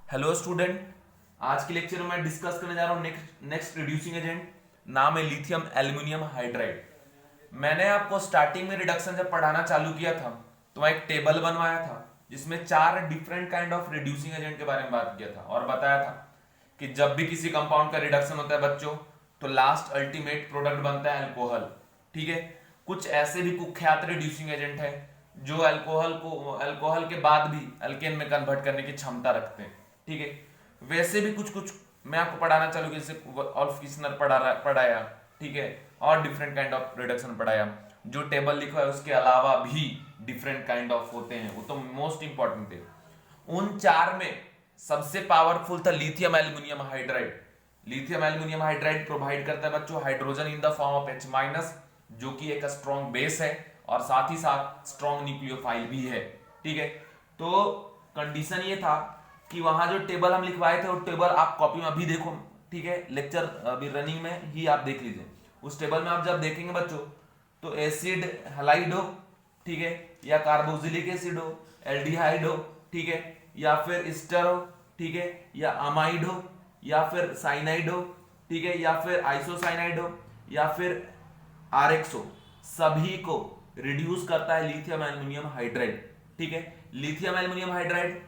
Hello student, आज के lecture में मैं डिस्कस करने जा रहा हूँ नेक्स्ट रिड्यूसिंग एजेंट। नाम है लिथियम एल्यूमिनियम हाइड्राइड। मैंने आपको स्टार्टिंग में रिडक्शन जब पढ़ाना चालू किया था तो मैं एक टेबल बनवाया था जिसमें 4 different kind of reducing agent के बारे में बात किया था और बताया था कि जब भी किसी कंपाउंड का रिडक्शन होता है बच्चों तो लास्ट अल्टीमेट प्रोडक्ट बनता है अल्कोहल। ठीक है, कुछ ऐसे भी कुख्यात रिड्यूसिंग एजेंट है जो अल्कोहल के बाद भी अल्केन में कन्वर्ट करने की क्षमता रखते हैं। ठीक है, वैसे भी कुछ कुछ मैं आपको पढ़ाना चालू किया, जैसे ऑल्फ किस्नर पढ़ाया। ठीक है, और डिफरेंट काइंड ऑफ रिडक्शन पढ़ाया। जो टेबल लिखा है उसके अलावा भी डिफरेंट काइंड ऑफ होते हैं, वो तो मोस्ट इंपॉर्टेंट थे। उन 4 में सबसे पावरफुल था lithium aluminium hydride. Lithium aluminium hydride provide करता है बच्चों hydrogen in the form of H-, जो कि एक स्ट्रॉन्ग बेस है और साथ ही साथ स्ट्रॉन्ग न्यूक्लियोफाइल भी है। ठीक है, तो कंडीशन ये था कि वहां जो टेबल हम लिखवाए थे वो टेबल आप कॉपी में अभी देखो। ठीक है, लेक्चर अभी रनिंग में ही आप देख लीजिए। उस टेबल में आप जब देखेंगे बच्चों तो एसिड हैलाइड हो, ठीक है, या कार्बोक्सिलिक एसिड हो, एल्डिहाइड हो, ठीक है, या फिर एस्टर हो, ठीक है, या अमाइड हो, या फिर साइनाइड हो, ठीक है, या फिर आइसोसाइनाइड हो, या फिर आरएक्स हो, सभी को रिड्यूस करता है लिथियम एल्यूमिनियम हाइड्राइड। ठीक है, लिथियम एल्यूमिनियम हाइड्राइड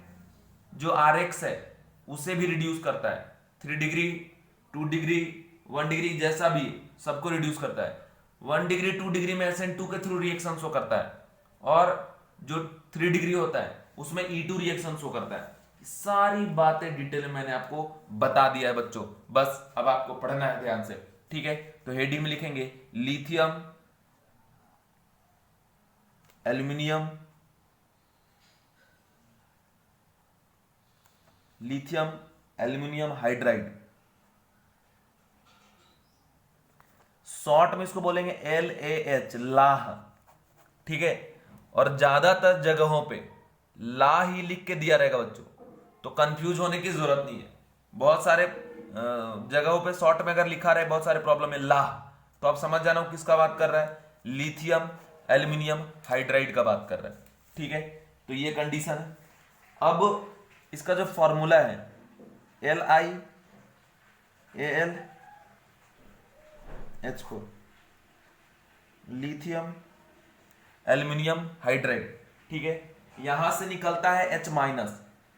जो आरएक्स है उसे भी रिड्यूस करता है। 3 डिग्री, 2 डिग्री, 1 डिग्री जैसा भी सबको रिड्यूस करता है। 1 डिग्री 2 डिग्री में SN2 के थ्रू रिएक्शन शो करता है और जो 3 डिग्री होता है उसमें E2 रिएक्शन शो करता है। सारी बातें डिटेल में मैंने आपको बता दिया है बच्चों, बस अब आपको पढ़ना है ध्यान से। ठीक है, तो हेडिंग में लिखेंगे lithium aluminium lithium aluminium hydride, short में इसको बोलेंगे LAH, लाह। ठीक है, और ज्यादातर जगहों पे ला ही लिख के दिया रहेगा बच्चों, तो कंफ्यूज होने की जरूरत नहीं है। बहुत सारे जगहों पे शॉर्ट में अगर लिखा रहे बहुत सारे प्रॉब्लम है लाह, तो आप समझ जाना वो किसका बात कर रहा है, लिथियम एल्यूमिनियम हाइड्राइड का बात कर रहा है। ठीक है, तो ये कंडीशन है। अब इसका जो फॉर्मूला है LiAlH4, लिथियम एल्यूमिनियम हाइड्राइड। ठीक है, यहां से निकलता है H-,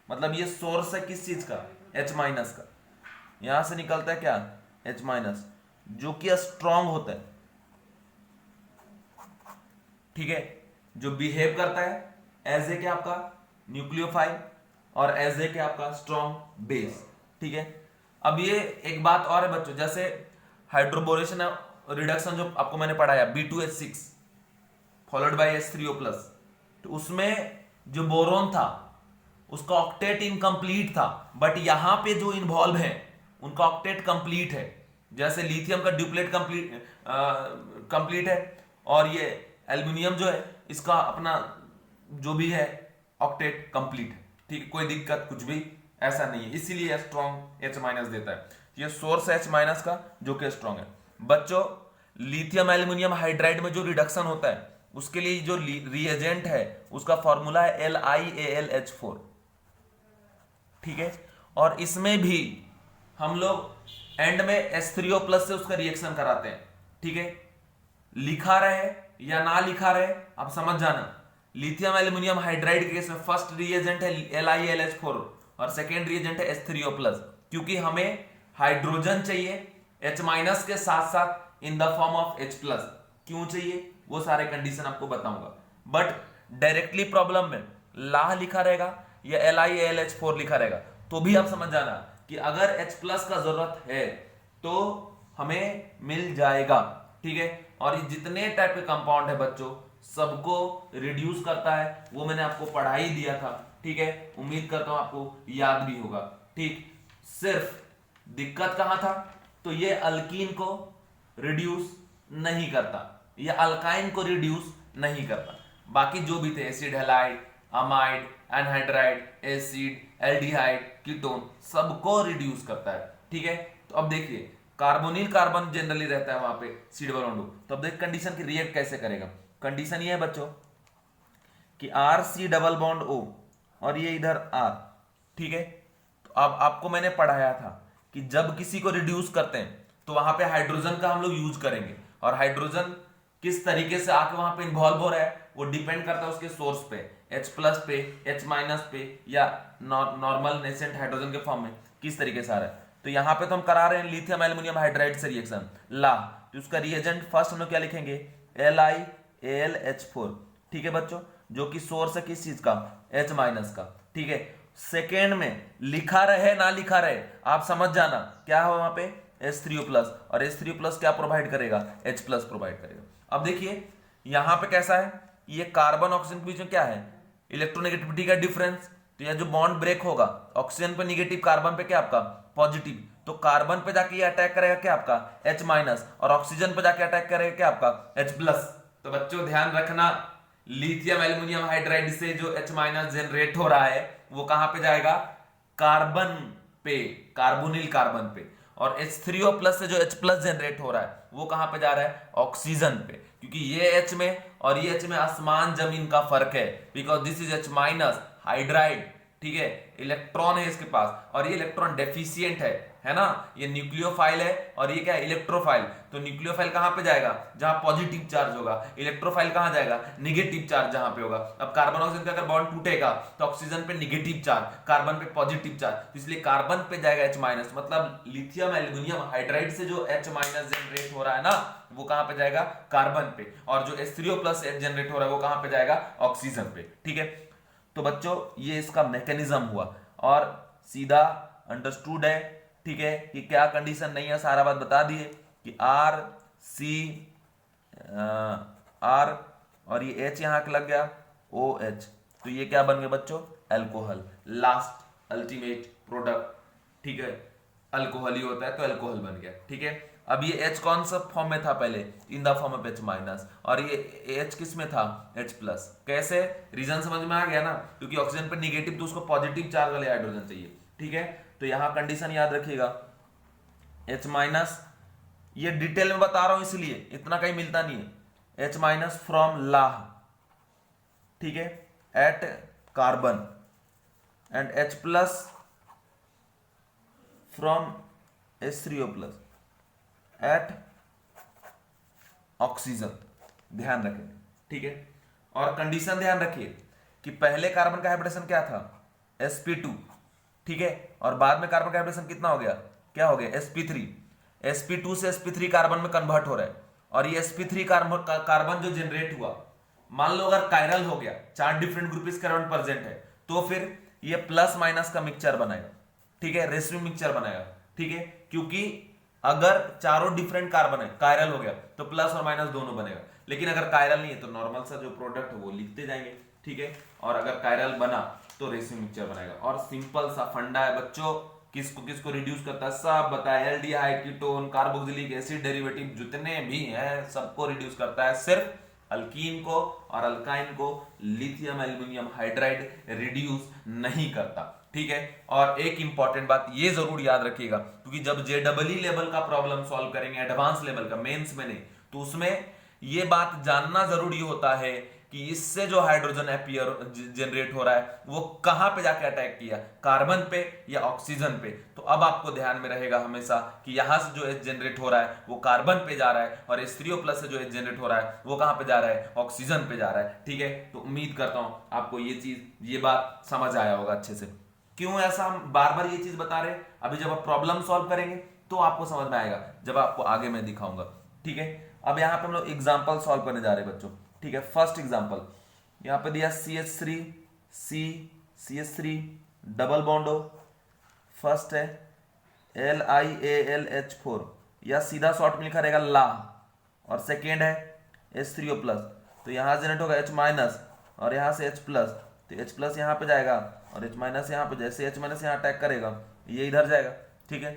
मतलब ये सोर्स है किस चीज का, H- का। यहां से निकलता है क्या, H-, जो कि स्ट्रॉन्ग होता है। ठीक है, जो बिहेव करता है एज ए क्या आपका न्यूक्लियोफाइल और एज ए क्या आपका स्ट्रॉन्ग बेस। ठीक है, अब ये एक बात और है बच्चों, जैसे हाइड्रोबोरेशन रिडक्शन जो आपको मैंने पढ़ाया B2H6 फॉलोड बाय H3O+, तो उसमें जो बोरोन था उसका ऑक्टेट इनकम्प्लीट था, बट यहां पे जो इन्वॉल्व है उनका ऑक्टेट कंप्लीट है। जैसे लिथियम का ड्यूप्लेट कंप्लीट है और ये एल्यूमिनियम जो है इसका अपना जो भी है ऑक्टेट कंप्लीट है। ठीक है, कोई दिक्कत कुछ भी ऐसा नहीं है, इसीलिए स्ट्रॉन्ग H- देता है। ये सोर्स है H- का जो कि स्ट्रॉन्ग है। बच्चों, लिथियम एल्यूमिनियम हाइड्राइड में जो रिडक्शन होता है उसके लिए जो रिएजेंट है उसका फॉर्मूला है LiAlH4। ठीक है, और इसमें भी हम लोग एंड में H3O+ से उसका रिएक्शन कराते हैं। ठीक है, लिखा रहे या ना लिखा रहे आप समझ जाना। लिथियम एल्यूमिनियम हाइड्राइड के केस में फर्स्ट रिएजेंट है LiAlH4 और सेकेंड रिएजेंट है H3O+, क्योंकि हमें हाइड्रोजन चाहिए H- के साथ साथ in the form of H+। क्यों चाहिए वो सारे कंडीशन आपको बताऊंगा, बट डायरेक्टली प्रॉब्लम में लाह लिखा रहेगा या LiAlH4 लिखा रहेगा तो भी आप समझ जाना कि अगर H+ का जरूरत है तो हमें मिल जाएगा। ठीक है, और ये जितने टाइप के कंपाउंड है बच्चों सबको रिड्यूस करता है, वो मैंने आपको पढ़ा ही दिया था। ठीक है, उम्मीद करता हूं आपको याद भी होगा। ठीक, सिर्फ दिक्कत कहां था, तो ये अल्कीन को रिड्यूस नहीं करता, ये अल्काइन को रिड्यूस नहीं करता। बाकी जो भी थे acid halide, amide, anhydride, acid, aldehyde, ketone सबको रिड्यूस करता है। ठीक है, तो अब देखिए कार्बोनिल कार्बन जनरली रहता है वहां पे सी डबल बॉन्ड। तो अब देख कंडीशन की रिएक्ट कैसे करेगा। कंडीशन ये है बच्चों कि RC डबल बॉन्ड O और ये इधर R। ठीक है, तो अब आपको मैंने पढ़ाया था कि जब किसी को रिड्यूस करते हैं तो वहां पे हाइड्रोजन का हम लोग यूज करेंगे, और हाइड्रोजन किस तरीके से आके वहां पे इन्वॉल्व हो रहा है वो डिपेंड करता है उसके सोर्स पे, H प्लस पे, H माइनस पे, या नॉर्मल नेसेंट हाइड्रोजन के फॉर्म में किस तरीके से आ रहा है। तो यहाँ पे तो हम करा रहे हैं लिथियम एल्यूमिनियम हाइड्राइड से रिएक्शन ला, तो उसका रिएजेंट फर्स्ट हम लोग क्या लिखेंगे, LiAlH4, ठीक है बच्चों, जो कि सोर्स है किस चीज का, H माइनस का, ठीक है। सेकेंड में लिखा रहे ना लिखा रहे आप समझ जाना क्या है वहां पे H3O प्लस, और H3O प्लस क्या प्रोवाइड करेगा, H प्लस प्रोवाइड करेगा। अब देखिए यहां पे कैसा है, ये कार्बन ऑक्सीजन के बीच में क्या है, इलेक्ट्रोनेगेटिविटी का डिफरेंस, तो यह जो बॉन्ड ब्रेक होगा ऑक्सीजन पे निगेटिव, कार्बन पे क्या आपका पॉजिटिव, तो कार्बन पे जाके ये अटैक करेगा क्या आपका H माइनस, और ऑक्सीजन पे जाके अटैक करेगा क्या आपका H प्लस। तो बच्चों ध्यान रखना, लिथियम एल्यूमिनियम हाइड्राइड से जो H माइनस जनरेट हो रहा है वो कहां पे जाएगा, कार्बन पे, कार्बोनिल कार्बन पे, और H3O प्लस से जो H प्लस जनरेट हो रहा है वो कहां पे जा रहा है, ऑक्सीजन पे, क्योंकि ये H में और ये H में आसमान जमीन का फर्क है, because this is H minus hydride, ठीक है, इलेक्ट्रॉन है इसके पास और ये इलेक्ट्रॉन डेफिशिएंट है ना, ये न्यूक्लियोफाइल है और ये क्या है इलेक्ट्रोफाइल। तो न्यूक्लियोफाइल कहां पे जाएगा, जहां पॉजिटिव चार्ज होगा, इलेक्ट्रोफाइल कहां जाएगा, निगेटिव चार्ज जहां पे होगा। अब कार्बन ऑक्सीजन का अगर बॉन्ड टूटेगा तो ऑक्सीजन पे निगेटिव चार्ज, कार्बन पे पॉजिटिव चार्ज, तो इसलिए कार्बन पे जाएगा H माइनस, मतलब लिथियम एल्यूमिनियम हाइड्राइड से जो H माइनस जनरेट हो रहा है ना वो कहां पे जाएगा, कार्बन पे, और जो H3O प्लस जनरेट हो रहा है वो कहां पे जाएगा, ऑक्सीजन पे, ठीक है। तो बच्चों ये इसका मैकेनिज्म हुआ और सीधा अंडरस्टूड है, ठीक है, कि क्या कंडीशन नहीं है, सारा बात बता दिए कि आर सी आर और ये H यहां लग गया OH, तो ये क्या बन गया बच्चों, अल्कोहल, लास्ट अल्टीमेट प्रोडक्ट, ठीक है, अल्कोहल ही होता है तो अल्कोहल बन गया, ठीक है। अब ये H कौन सा फॉर्म में था पहले, in the form of H minus, और ये H किस में था, H प्लस। कैसे, रीजन समझ में आ गया ना, क्योंकि ऑक्सीजन पर निगेटिव तो उसको पॉजिटिव चार्ज वाले हाइड्रोजन चाहिए, ठीक है। तो यहां कंडीशन याद रखिएगा, H माइनस, ये डिटेल में बता रहा हूं इसलिए इतना कहीं मिलता नहीं है, H माइनस फ्रॉम लाह, ठीक है, at carbon, and H plus from H3O plus at oxygen, ध्यान रखें, ठीक है। और कंडीशन ध्यान रखिए कि पहले कार्बन का हाइब्रिडेशन क्या था, sp2, ठीक है, और बाद में कार्बन का हाइब्रिडेशन कितना हो गया, क्या हो गया, sp3, sp2 से sp3 कार्बन में कन्वर्ट हो रहा है, और ये sp3 कार्बन जो जनरेट हुआ, मान लो अगर कायरल हो गया, 4 डिफरेंट ग्रुप इसके अराउंड प्रेजेंट है, तो फिर ये प्लस माइनस का मिक्सचर बनाएगा, ठीक है, रेसिड्यू मिक्सचर बनाएगा, ठीक है, क्योंकि अगर चारों डिफरेंट कार्बन है, कायरल हो गया तो प्लस और माइनस दोनों बनेगा, लेकिन अगर कायरल नहीं है तो नॉर्मल सा जो प्रोडक्ट है वो लिखते जाएंगे, ठीक है, और अगर कायरल बना तो रेसिड्यू मिक्सचर बनेगा। और सिंपल सा फंडा है बच्चों, किसको किसको रिड्यूस करता है सब बताया, aldehyde, ketone, carboxylic acid derivative जितने भी हैं सबको रिड्यूस करता है, सिर्फ अल्कीन को और अल्काइन को लिथियम एल्यूमिनियम हाइड्राइड रिड्यूस नहीं करता, ठीक है। और एक इंपॉर्टेंट बात ये जरूर याद रखिएगा, क्योंकि जब JEE लेवल का प्रॉब्लम सॉल्व करेंगे, एडवांस लेवल का, मेंस में नहीं, तो उसमें ये बात जानना जरूरी होता है कि इससे जो हाइड्रोजन अपीयर जनरेट हो रहा है वो कहां पे जाके अटैक किया, कार्बन पे या ऑक्सीजन पे। तो अब आपको ध्यान में रहेगा हमेशा कि यहां से जो H जनरेट हो रहा है वो कार्बन पे जा रहा है, और H3O प्लस से जो H जनरेट हो रहा है वो कहां पे जा रहा है, ऑक्सीजन पे जा रहा है, ठीक है। तो उम्मीद करता हूं आपको ये बात समझ आया होगा अच्छे से। क्यों ऐसा हम बार बार ये चीज बता रहे हैं, अभी जब आप प्रॉब्लम सॉल्व करेंगे तो आपको समझ में आएगा, जब आपको आगे मैं दिखाऊंगा, ठीक है। अब यहां पे हम लोग एग्जांपल सॉल्व करने जा रहे हैं बच्चों, ठीक है। फर्स्ट एग्जांपल यहां पे दिया CH3 CH3 डबल बॉन्डो, फर्स्ट है LiAlH4, या सीधा शॉर्ट में लिखा रहेगा ला, और सेकेंड है H3O प्लस, तो यहां जनरेट होगा H माइनस और यहां से H प्लस, तो H प्लस यहां पे जाएगा और H माइनस यहां पे, जैसे H माइनस यहां अटैक करेगा ये इधर जाएगा, ठीक है।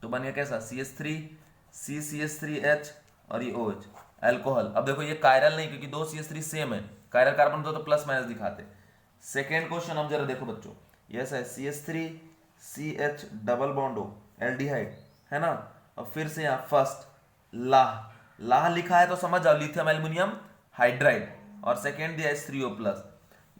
तो बन गया कैसा, CH3 CCH3H और ये OH, अल्कोहल। अब देखो ये कायरल नहीं, क्योंकि दो CH3 सेम है, कायरल कार्बन तो प्लस माइनस दिखाते। सेकेंड क्वेश्चन हम जरा देखो बच्चों, यस है CH3 CH डबल बॉन्डो एल्डिहाइड, है ना, और फिर से यहाँ फर्स्ट लाह लिखा है तो समझ जाओ लिथियम एल्यूमिनियम हाइड्राइड, और सेकेंड दिया H3O प्लस,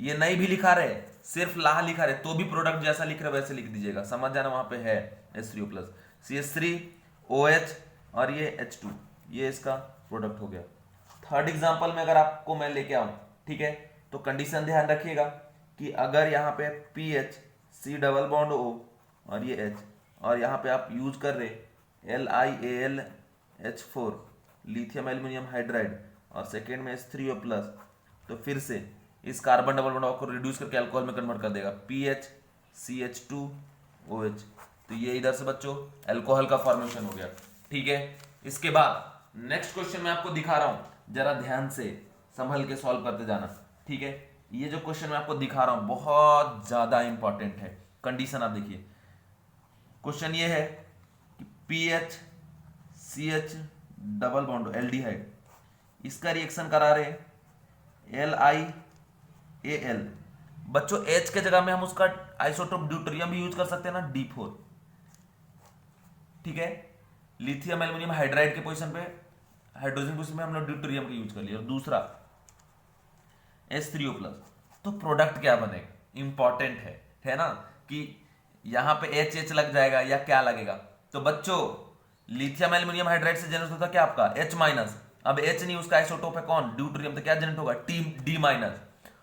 ये नहीं भी लिखा रहे, सिर्फ ला लिखा रहे तो भी प्रोडक्ट जैसा लिख रहे वैसे लिख दीजिएगा, समझ जाना वहां पे है H3O प्लस CH3OH और ये H2, ये इसका प्रोडक्ट हो गया। थर्ड एग्जांपल में अगर आपको मैं लेके आऊं, ठीक है, तो कंडीशन ध्यान रखिएगा कि अगर यहाँ पे PH C double bond O और ये H, और यहाँ पे आप यूज कर रहे LiAlH4 लिथियम एल्यूमिनियम हाइड्राइड और सेकेंड में H3O प्लस, तो फिर से इस कार्बन डबल बॉन्ड को रिड्यूस करके अल्कोहल में कन्वर्ट कर देगा PHCH2OH, तो ये इधर से बच्चों अल्कोहल का फॉर्मेशन हो गया। ठीक है, इसके बाद नेक्स्ट क्वेश्चन मैं आपको दिखा रहा हूं, जरा ध्यान से संभल के सॉल्व करते जाना। ठीक है, ये जो क्वेश्चन मैं आपको दिखा रहा हूं बहुत ज्यादा इंपॉर्टेंट है। कंडीशन आप देखिए, क्वेश्चन ये है कि PHCH डबल बॉन्ड एल्डिहाइड, इसका रिएक्शन करा रहे LiAl, बच्चों H के जगह में हम उसका आइसोटोप ड्यूटेरियम भी यूज कर सकते हैं ना, D4। ठीक है, लिथियम एल्यूमिनियम हाइड्राइड के पोजीशन पे, हाइड्रोजन पोजीशन में हम लोग ड्यूटेरियम का यूज कर लिया। और दूसरा H3O प्लस, तो प्रोडक्ट क्या बनेगा, इंपॉर्टेंट है ना, कि यहां पे H लग जाएगा या क्या लगेगा। तो बच्चों लिथियम एल्यूमिनियम हाइड्राइड से जनरेट होता क्या आपका H माइनस, अब H नहीं, उसका आइसोटोप है कौन, ड्यूटेरियम, तो क्या जनरेट होगा D माइनस,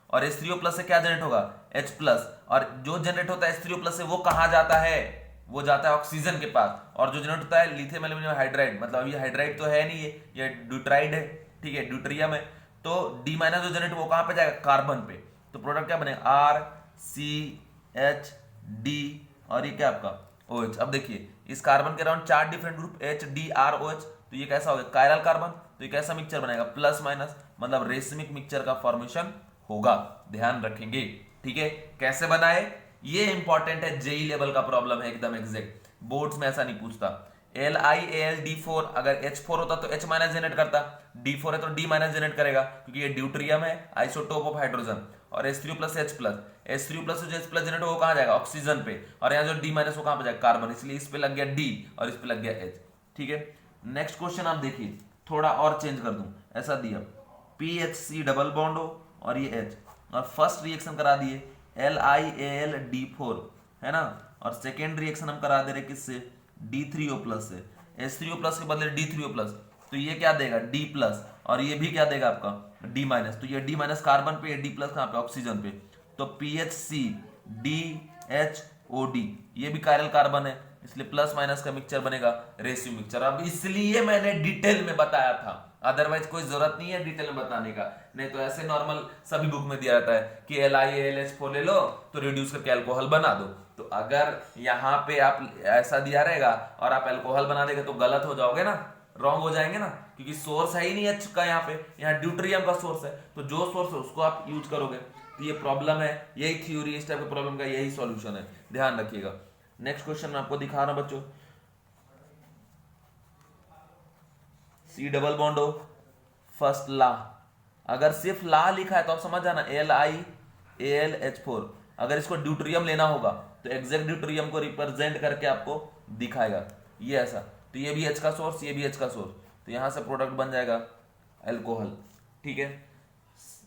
और H3O प्लस से क्या जनरेट होगा H प्लस, और जो जनरेट होता है H3O प्लस से वो कहां जाता है, वो जाता है ऑक्सीजन के पास, और जो जनरेट होता है लिथियम एल्यूमिनियम हाइड्राइड, मतलब ये हाइड्राइड तो है नहीं, ये ड्यूट्राइड है, ठीक है, ड्यूटेरियम है, तो D माइनस जो जनरेट वो कहां पे जाएगा, कार्बन पे। तो प्रोडक्ट क्या बनेगा RCHD और ये क्या आपका OH। अब देखिए इस कार्बन के अराउंड 4 डिफरेंट ग्रुप HDROH, तो ये कैसा हो गया कायरल कार्बन, तो ये कैसा मिक्सचर बनेगा, प्लस माइनस, मतलब रेशमिक मिक्सचर का फॉर्मेशन होगा, ध्यान रखेंगे। ठीक है, कैसे बनाए ये इंपॉर्टेंट है, जेई लेवल का प्रॉब्लम है एकदम एग्जैक्ट, बोर्ड्स में ऐसा नहीं पूछता। LiAlD4, अगर H4 होता तो H माइनस जनरेट करता, D4 है तो D माइनस जनरेट करेगा, क्योंकि ये ड्यूटेरियम है, आइसोटोप ऑफ हाइड्रोजन, और H3O plus H plus, H3O plus जो H प्लस जनरेट हो वो कहां जाएगा, ऑक्सीजन पे, और यहाँ जो D माइनस वो कहां पे जाएगा, कार्बन, इसलिए इस पे लग गया D और इस पे लग गया H। ठीक है, नेक्स्ट क्वेश्चन आप देखिए, थोड़ा और चेंज कर दूं, ऐसा दिया PHC डबल बॉन्ड हो और ये H, और फर्स्ट रिएक्शन करा दिए LiAlD4, है ना, और सेकेंड रिएक्शन हम करा दे रहे किससे, D3O प्लस से, H3O प्लस के बदले D3O प्लस, तो ये क्या देगा D प्लस, और ये भी क्या देगा आपका D माइनस, तो ये D माइनस कार्बन पे, ये D प्लस कहां पे, ऑक्सीजन पे, तो PHCDHOD, ये भी कायरल कार्बन है, इसलिए प्लस माइनस का मिक्सचर बनेगा रेशियो मिक्सचर। अब इसलिए मैंने डिटेल में बताया था, अदरवाइज कोई जरूरत नहीं है डिटेल में बताने का, नहीं तो ऐसे नॉर्मल सभी बुक में दिया रहता है कि LiAlH4 ले लो तो रिड्यूस करके अल्कोहल बना दो। तो अगर यहाँ पे आप ऐसा दिया रहेगा और आप अल्कोहल बना देंगे तो गलत हो जाओगे ना, रॉन्ग हो जाएंगे ना, क्योंकि सोर्स है ही नहीं H का, यहाँ पे यहाँ ड्यूटेरियम का सोर्स है, तो जो सोर्स है उसको आप यूज करोगे, तो ये प्रॉब्लम है, यही थ्योरी, इस टाइप के प्रॉब्लम का यही सॉल्यूशन है, ध्यान रखिएगा। नेक्स्ट क्वेश्चन मैं आपको दिखा रहा हूं बच्चों, C डबल बॉन्ड हो, फर्स्ट ला, अगर सिर्फ ला लिखा है तो आप समझ जाना LiAlH4, अगर इसको ड्यूटेरियम लेना होगा तो एग्जैक्ट ड्यूटेरियम को रिप्रेजेंट करके आपको दिखाएगा, ये ऐसा, तो ये भी H का सोर्स, ये भी H का सोर्स, तो यहां से प्रोडक्ट बन जाएगा अल्कोहल। ठीक है,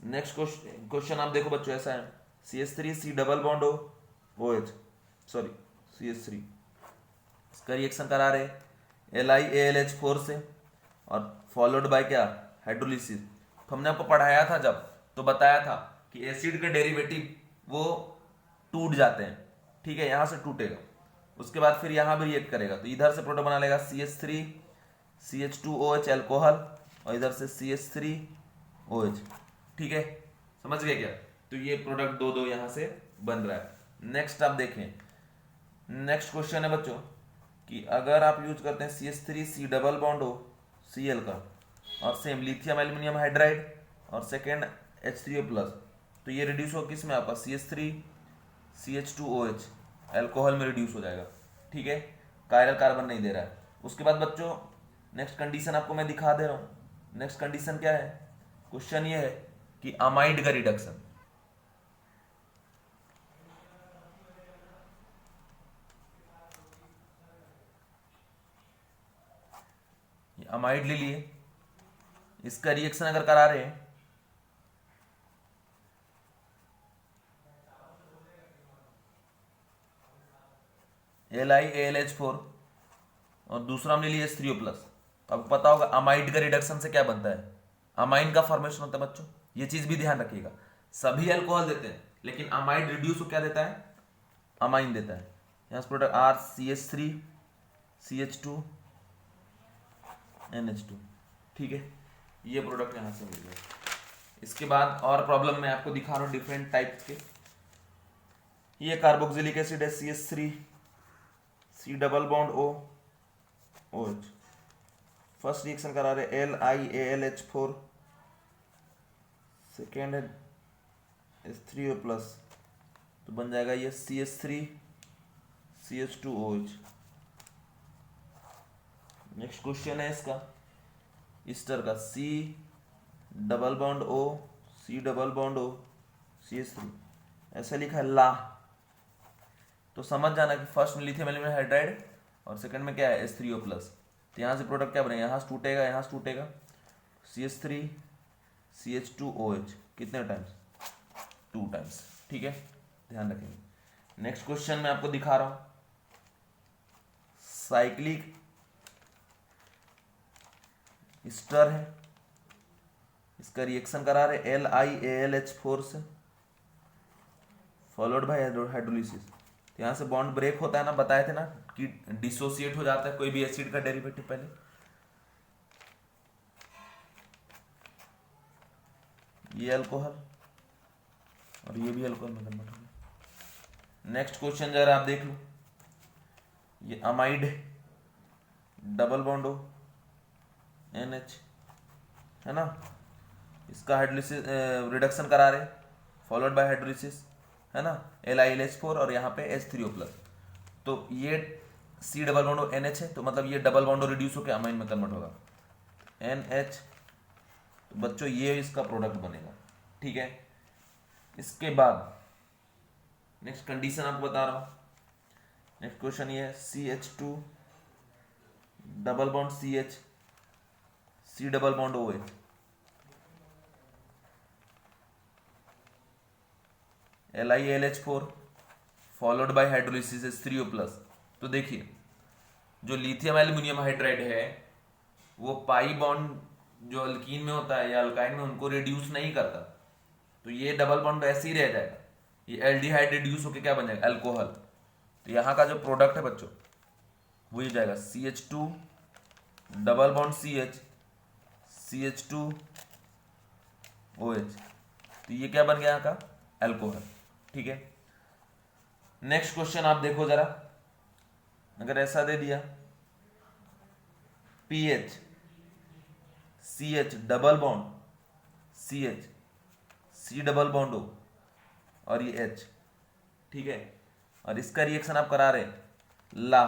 नेक्स्ट क्वेश्चन आप देखो बच्चों, ऐसा है CH3C डबल बॉन्ड हो OH, सॉरी CH3, इसका रिएक्शन करा रहे LiAlH4 से और फॉलोड बाय क्या, हाइड्रोलिसिस। तो हमने आपको पढ़ाया था जब, तो बताया था कि एसिड के डेरिवेटिव वो टूट जाते हैं, ठीक है, यहां से टूटेगा, उसके बाद फिर यहां भी रिएक्ट करेगा, तो इधर से प्रोडक्ट बना लेगा CH3 CH2OH अल्कोहल, और इधर से CH3OH। ठीक है, समझ गए क्या, तो ये प्रोडक्ट दो दो यहां से बन रहा है। नेक्स्ट आप देखें, नेक्स्ट क्वेश्चन है बच्चों कि अगर आप यूज करते हैं CH3C डबल बॉन्ड हो Cl का, और सेम लिथियम एल्यूमिनियम हाइड्राइड और सेकेंड H3O प्लस, तो ये रिड्यूस हो किस में आपका CH3 CH2OH अल्कोहल में रिड्यूस हो जाएगा। ठीक है, कायरल कार्बन नहीं दे रहा है। उसके बाद बच्चों नेक्स्ट कंडीशन आपको मैं दिखा दे रहा हूं, नेक्स्ट कंडीशन क्या है, क्वेश्चन ये है कि अमाइड का रिडक्शन, अमाइड ले लिए, इसका रिएक्शन अगर करा रहे हैं LiAlH4 और दूसरा हमने लिया H3O+। तो आपको पता होगा अमाइड का रिडक्शन से क्या बनता है, अमाइन का फॉर्मेशन होता है बच्चों। ये चीज भी ध्यान रखिएगा, सभी अल्कोहल देते हैं लेकिन अमाइड रिड्यूस को क्या देता है, अमाइन देता है। यहाँ प्रोडक्ट RCH3 CH2 NH2, ठीक है, ये प्रोडक्ट यहाँ से मिल गया। इसके बाद और प्रॉब्लम मैं आपको दिखा रहा हूँ डिफरेंट टाइप्स के। ये कार्बोक्सिलिक एसिड है CH3 C double bond O OH, first reaction करा रहे LiAlH4, सेकेंड है H3O+, तो बन जाएगा ये CH3 CH2 OH। Next question है इसका ईस्टर का C double bond O C double bond O CH3, ऐसा लिखा है ला। तो समझ जाना कि फर्स्ट में लिथियम एल्यूमिनियम हाइड्राइड और सेकंड में क्या है H3O+। तो यहाँ से प्रोडक्ट क्या बनेगा, यहाँ से टूटेगा, यहाँ से टूटेगा, CH3 CH2 OH कितने टाइम्स, 2 टाइम्स, ठीक है, ध्यान रखेंगे। नेक्स्ट क्वेश्चन मैं आपको दिखा रहा हूं, साइक्लिक ईस्टर है, इसका रिएक्शन करा रहे LiAlH4 से फॉलोड बाय हाइड्रोलिसिस। तो यहाँ से बॉन्ड ब्रेक होता है ना, बताए थे ना कि डिसोसिएट हो जाता है कोई भी एसिड का डेरिवेटिव पहले। ये अल्कोहल और ये भी अल्कोहल में कन्वर्ट हो गया। नेक्स्ट क्वेश्चन जरा आप देख लो, ये amide double bond O NH है ना, इसका हाइड्रोलिसिस रिडक्शन करा रहे फॉलोड बाय हाइड्रोलिसिस है ना, LiLH4 और यहाँ पे H3O+। तो ये C double bond O NH है, तो मतलब ये डबल बॉन्ड रिड्यूस होकर अमाइन में कन्वर्ट होगा NH। तो बच्चों ये इसका प्रोडक्ट बनेगा, ठीक है। इसके बाद नेक्स्ट कंडीशन आपको बता रहा हूं। नेक्स्ट क्वेश्चन ये है CH2 double bond CH C double bond OH, LiAlH4 followed by hydrolysis H3O+। तो देखिए जो लिथियम एल्यूमिनियम हाइड्राइड है वो पाई बॉन्ड जो अल्कीन में होता है या अल्काइन में उनको रिड्यूस नहीं करता, तो ये डबल बॉन्ड ऐसे ही रह जाएगा, ये एल्डिहाइड रिड्यूस होकर क्या बन जाएगा, अल्कोहल। तो यहाँ का जो प्रोडक्ट है बच्चों वो ये जाएगा CH2 double bond CH CH2 OH, तो ये क्या बन गया यहाँ का, अल्कोहल, ठीक है। नेक्स्ट क्वेश्चन आप देखो जरा, अगर ऐसा दे दिया PH CH double bond CH C double bond O और ये H, ठीक है, और इसका रिएक्शन आप करा रहे ला,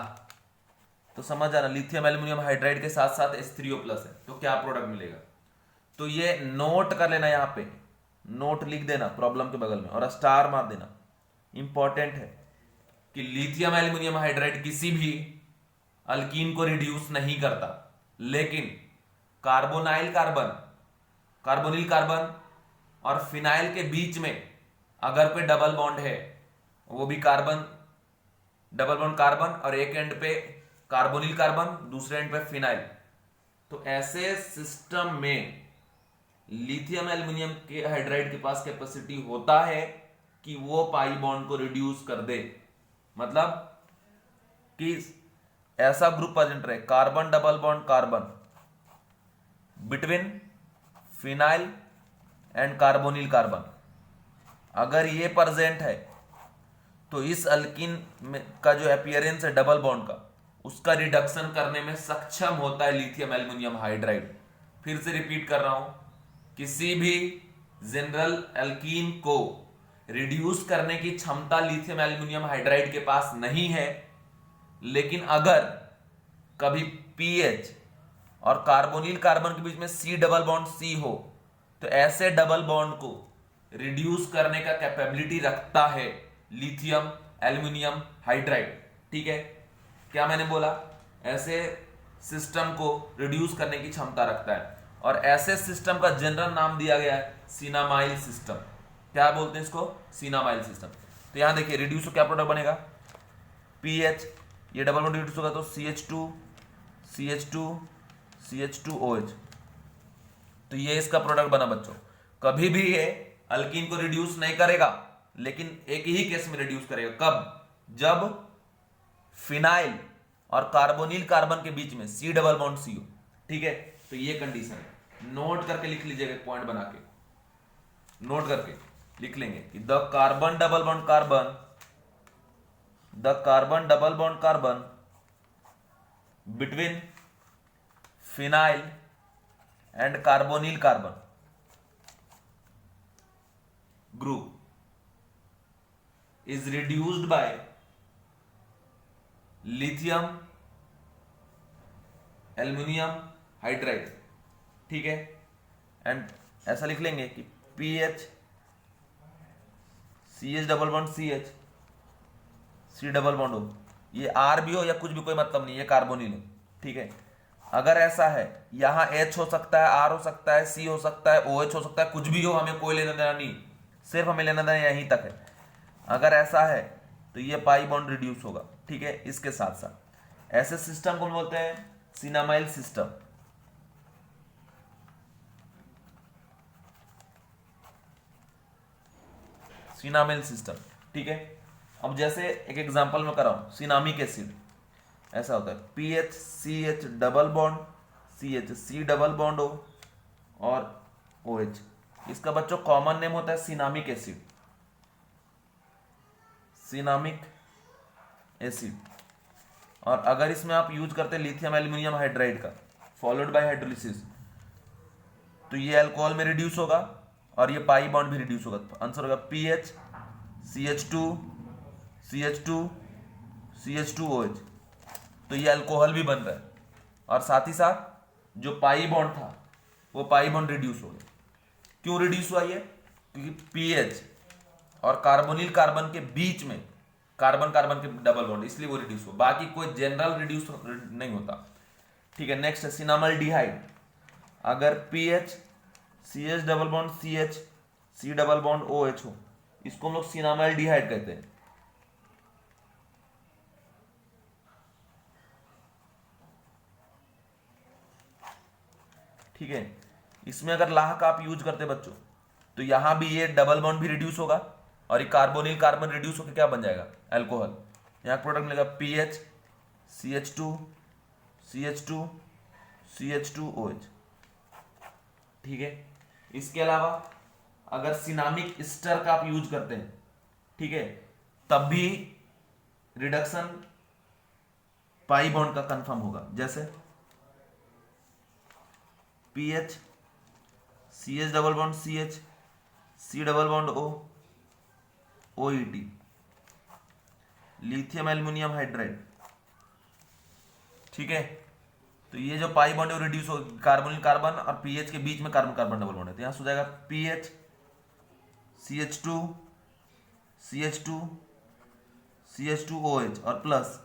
तो समझ जाना लिथियम एल्यूमिनियम हाइड्राइड के साथ साथ H3O+ है, तो क्या प्रोडक्ट मिलेगा। तो ये नोट कर लेना, यहाँ पे नोट लिख देना प्रॉब्लम के बगल में और स्टार मार देना, इंपॉर्टेंट है कि लिथियम एल्यूमिनियम हाइड्राइड किसी भी अल्कीन को रिड्यूस नहीं करता, लेकिन कार्बोनाइल कार्बन, कार्बोनिल कार्बन और फिनाइल के बीच में अगर कोई डबल बॉन्ड है, वो भी कार्बन डबल बॉन्ड कार्बन और एक एंड पे कार्बोनिल कार्बन दूसरे एंड पे फिनाइल, तो ऐसे सिस्टम में लिथियम एल्यूमिनियम के हाइड्राइड के पास कैपेसिटी होता है कि वो पाई बॉन्ड को रिड्यूस कर दे, मतलब कि ऐसा ग्रुप प्रेजेंट रहे carbon double bond carbon between phenyl and carbonyl carbon, अगर ये प्रेजेंट है तो इस अल्कीन का जो अपीयरेंस है डबल बॉन्ड का, उसका रिडक्शन करने में सक्षम होता है लिथियम एल्यूमिनियम हाइड्राइड। फिर से रिपीट कर रहा हूं, किसी भी जनरल अल्कीन को रिड्यूस करने की क्षमता लिथियम एल्यूमिनियम हाइड्राइड के पास नहीं है, लेकिन अगर कभी पीएच और कार्बोनिल कार्बन के बीच में C डबल बॉन्ड C हो तो ऐसे डबल बॉन्ड को रिड्यूस करने का कैपेबिलिटी रखता है लिथियम एल्यूमिनियम हाइड्राइड, ठीक है। क्या मैंने बोला, ऐसे सिस्टम को रिड्यूस करने की क्षमता रखता है, और ऐसे सिस्टम का जनरल नाम दिया गया है सिनामाइल सिस्टम। क्या बोलते हैं इसको, सिनामाइल सिस्टम। तो यहां देखिए रिड्यूस क्या प्रोडक्ट बनेगा, पीएच ये डबल बॉन्ड रिड्यूस होगा तो CH2 CH2 CH2OH, तो ये इसका प्रोडक्ट बना बच्चों। कभी भी ये अल्कीन को रिड्यूस नहीं करेगा, लेकिन एक ही केस में रिड्यूस करेगा, कब? जब फिनाइल और कार्बोनिल कार्बन के बीच में C डबल बॉन्ड C हो, ठीक है। तो ये कंडीशन है, नोट करके लिख लीजिएगा, पॉइंट बना के नोट करके लिख लेंगे कि the carbon double bond carbon between phenyl and carbonyl carbon group is reduced by lithium aluminium hydride, ठीक है। एंड ऐसा लिख लेंगे कि PH CH double bond CH C double bond हो, ये R भी हो या कुछ भी कोई मतलब नहीं, ये कार्बोनिल है, ठीक है। अगर ऐसा है, यहां H हो सकता है, R हो सकता है, C हो सकता है, OH हो सकता है, कुछ भी हो, हमें कोई लेना देना नहीं, सिर्फ हमें लेना देना यहीं तक है। अगर ऐसा है तो ये पाई बॉन्ड रिड्यूस होगा, ठीक है। इसके साथ साथ ऐसे सिस्टम को बोलते हैं सिनामाइल सिस्टम। सिनामाइल सिस्टम, ठीक है। अब जैसे एक एग्जांपल में कर रहा हूं, सिनामिक एसिड ऐसा होता है, PHCH double bond CHC double bond O और OH, इसका बच्चों कॉमन नेम होता है सिनामिक एसिड, सिनामिक एसिड। और अगर इसमें आप यूज करते हैं लिथियम एल्यूमिनियम हाइड्राइड का फॉलोड बाय हाइड्रोलिसिस, तो ये अल्कोहल में रिड्यूस होगा और ये पाई बॉन्ड भी रिड्यूस होगा। तो आंसर होगा PH CH2 CH2OH, तो ये अल्कोहल भी बन रहा है और साथ ही साथ जो पाई बॉन्ड था वो पाई बॉन्ड रिड्यूस हो गया। क्यों रिड्यूस हुआ ये? क्योंकि पीएच और कार्बोनिल कार्बन के बीच में कार्बन कार्बन के डबल बॉन्ड, इसलिए वो रिड्यूस हो, बाकी कोई जनरल रिड्यूस नहीं होता, ठीक है। नेक्स्ट है सिनामल डिहाइड। अगर pH CH double bond CH C double bond OH हो, इसको हम लोग सिनामल डिहाइड कहते हैं। ठीक है, इसमें अगर लाह का आप यूज करते बच्चों, तो यहां भी ये डबल बॉन्ड भी रिड्यूस होगा और ये कार्बोनिल कार्बन रिड्यूस होकर क्या बन जाएगा? अल्कोहल। यहां प्रोडक्ट मिलेगा PH CH2 CH2OH, ठीक है। इसके अलावा अगर सिनामिक एस्टर का आप यूज करते हैं, ठीक है, तब भी रिडक्शन पाई बॉन्ड का कंफर्म होगा। जैसे PH CH double bond CH C double bond O OET, lithium aluminium hydride, ठीक है। तो ये जो पाई बॉन्ड है वो रिड्यूस हो, कार्बोनिल कार्बन और पीएच के बीच में कार्बन कार्बन डबल बॉन्ड है, तो यहां हो जाएगा PH CH2OH और प्लस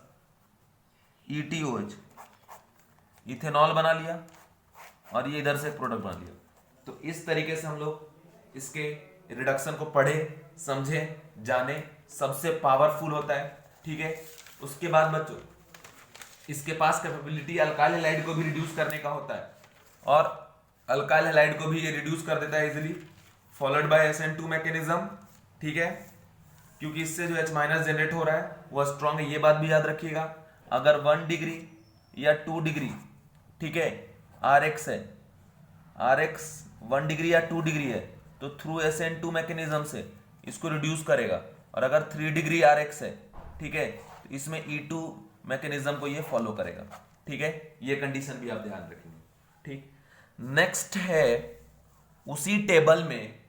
ETOH, इथेनॉल बना लिया और ये इधर से प्रोडक्ट बना लिया। तो इस तरीके से हम लोग इसके रिडक्शन को पढ़े, समझे, जाने, सबसे पावरफुल होता है, ठीक है। उसके बाद बच्चों इसके पास कैपेबिलिटी अल्काइल हैलाइड को भी रिड्यूस करने का होता है और अल्काइल हैलाइड को भी ये रिड्यूस कर देता है easily, followed by SN2 mechanism, ठीक है। क्योंकि इससे जो H- जनरेट हो रहा है वो स्ट्रॉन्ग है, ये बात भी याद रखिएगा। अगर 1 डिग्री या 2 डिग्री, ठीक है, RX है, RX 1 डिग्री या 2 डिग्री है, तो थ्रू SN2 मैकेनिज्म से इसको रिड्यूस करेगा। और अगर 3 डिग्री RX है, ठीक है, तो इसमें E2 मैकेनिज्म को ये फॉलो करेगा, ठीक है। ये कंडीशन भी आप ध्यान रखेंगे, ठीक। नेक्स्ट है उसी टेबल में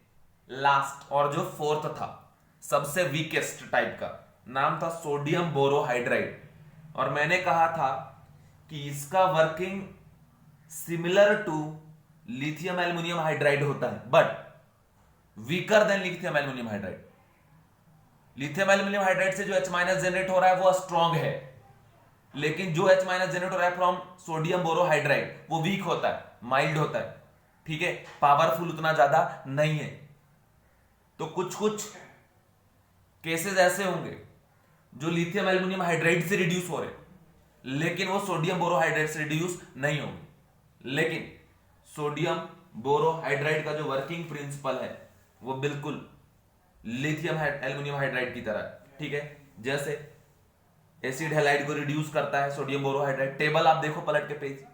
लास्ट और जो फोर्थ था, सबसे वीकेस्ट टाइप का, नाम था सोडियम बोरोहाइड्राइड। और मैंने कहा था कि इसका working similar to lithium aluminium hydride होता है, but weaker than lithium aluminium hydride. Lithium aluminium hydride से जो H- जनरेट हो रहा है वो स्ट्रॉन्ग है, लेकिन जो H- जनरेट हो रहा है फ्रॉम सोडियम बोरोहाइड्राइड वो वीक होता है, माइल्ड होता है, ठीक है, पावरफुल उतना ज्यादा नहीं है। तो कुछ कुछ केसेस ऐसे होंगे जो लिथियम एल्यूमिनियम हाइड्राइड से रिड्यूस हो रहे, लेकिन वो सोडियम बोरोहाइड्राइड से रिड्यूस नहीं होंगे। लेकिन सोडियम बोरोहाइड्राइड का जो वर्किंग प्रिंसिपल है वो बिल्कुल लिथियम एल्युमिनियम हाइड्राइड की तरह, ठीक है। जैसे एसिड हैलाइड को रिड्यूस करता है सोडियम बोरोहाइड्राइड, टेबल आप देखो पलट के पेज,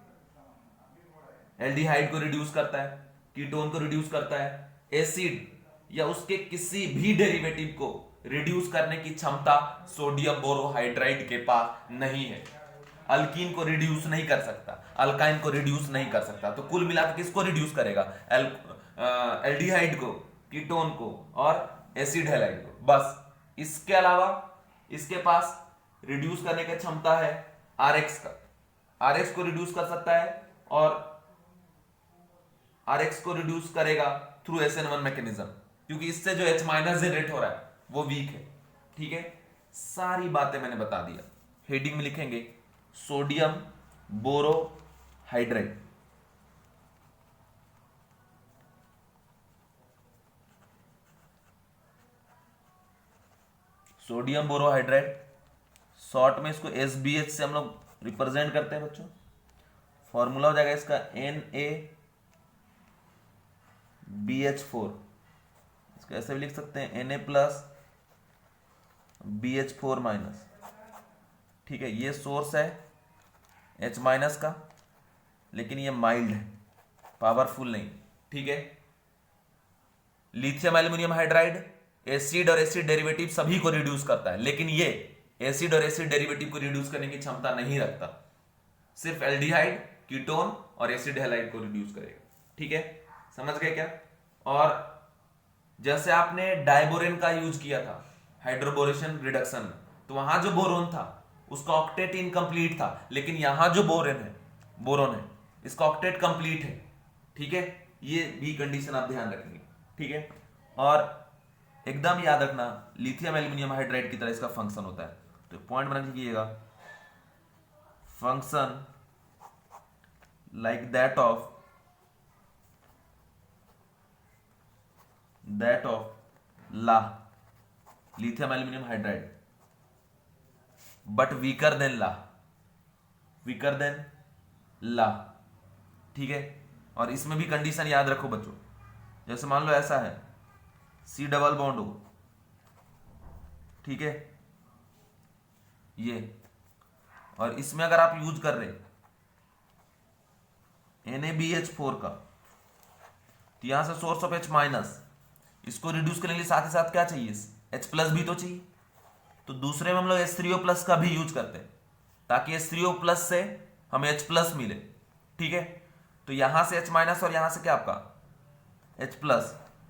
एल्डिहाइड को रिड्यूस करता है, कीटोन को रिड्यूस करता है, एसिड या उसके किसी भी डेरिवेटिव को रिड्यूस करने की क्षमता सोडियम बोरोहाइड्राइड के पास नहीं है। अल्कीन को रिड्यूस नहीं कर सकता, अल्काइन को रिड्यूस नहीं कर सकता, तो कुल मिलाकर किसको रिड्यूस करेगा? एल्डिहाइड को, कीटोन को और एसिड हैलाइड को, बस। इसके अलावा इसके पास रिड्यूस करने की क्षमता है आरएक्स का, आरएक्स को रिड्यूस कर सकता है और आरएक्स को रिड्यूस करेगा थ्रू SN1 मैकेनिज्म, क्योंकि इससे जो H- जनरेट हो रहा है वो वीक है, ठीक है। सारी बातें मैंने बता दिया। हेडिंग में लिखेंगे sodium borohydride, sodium borohydride, short में इसको SBH से हम लोग रिप्रेजेंट करते हैं बच्चों। फॉर्मूला हो जाएगा इसका NaBH4, इसको ऐसे भी लिख सकते हैं Na+BH4-, ठीक है। ये सोर्स है H- का, लेकिन ये माइल्ड है, पावरफुल नहीं, ठीक है। लिथियम एल्युमिनियम हाइड्राइड एसिड और एसिड डेरिवेटिव सभी को रिड्यूस करता है, लेकिन ये एसिड और एसिड डेरिवेटिव को रिड्यूस करने की क्षमता नहीं रखता, सिर्फ एल्डिहाइड, कीटोन और एसिड हैलाइड को रिड्यूस करेगा, ठीक है। समझ गए क्या? और जैसे आपने डाइबोरेन का यूज किया था हाइड्रोबोरेशन रिडक्शन में, तो वहां जो बोरोन था उसका ऑक्टेट इनकम्प्लीट था, लेकिन यहां जो बोरोन है इसका ऑक्टेट कंप्लीट है, ठीक है। ये भी कंडीशन आप ध्यान रखेंगे, ठीक है। और एकदम याद रखना लिथियम एल्युमिनियम हाइड्राइड की तरह इसका फंक्शन होता है, तो पॉइंट बना लीजिएगा, फंक्शन लाइक दैट ऑफ ला, lithium aluminium hydride, but weaker than ला, ठीक है। और इसमें भी कंडीशन याद रखो बच्चों, जैसे मान लो ऐसा है C डबल बॉन्ड हो, ठीक है, ये, और इसमें अगर आप यूज कर रहे NaBH4 का, तो यहां से सोर्स ऑफ H-, इसको रिड्यूस करने के लिए साथ ही साथ क्या चाहिए? H+ भी तो चाहिए, तो दूसरे में हम लोग H3O+ का भी यूज करते हैं, ताकि H3O+ से हमें H+ मिले, ठीक है। तो यहां से H- और यहां से क्या आपका H+,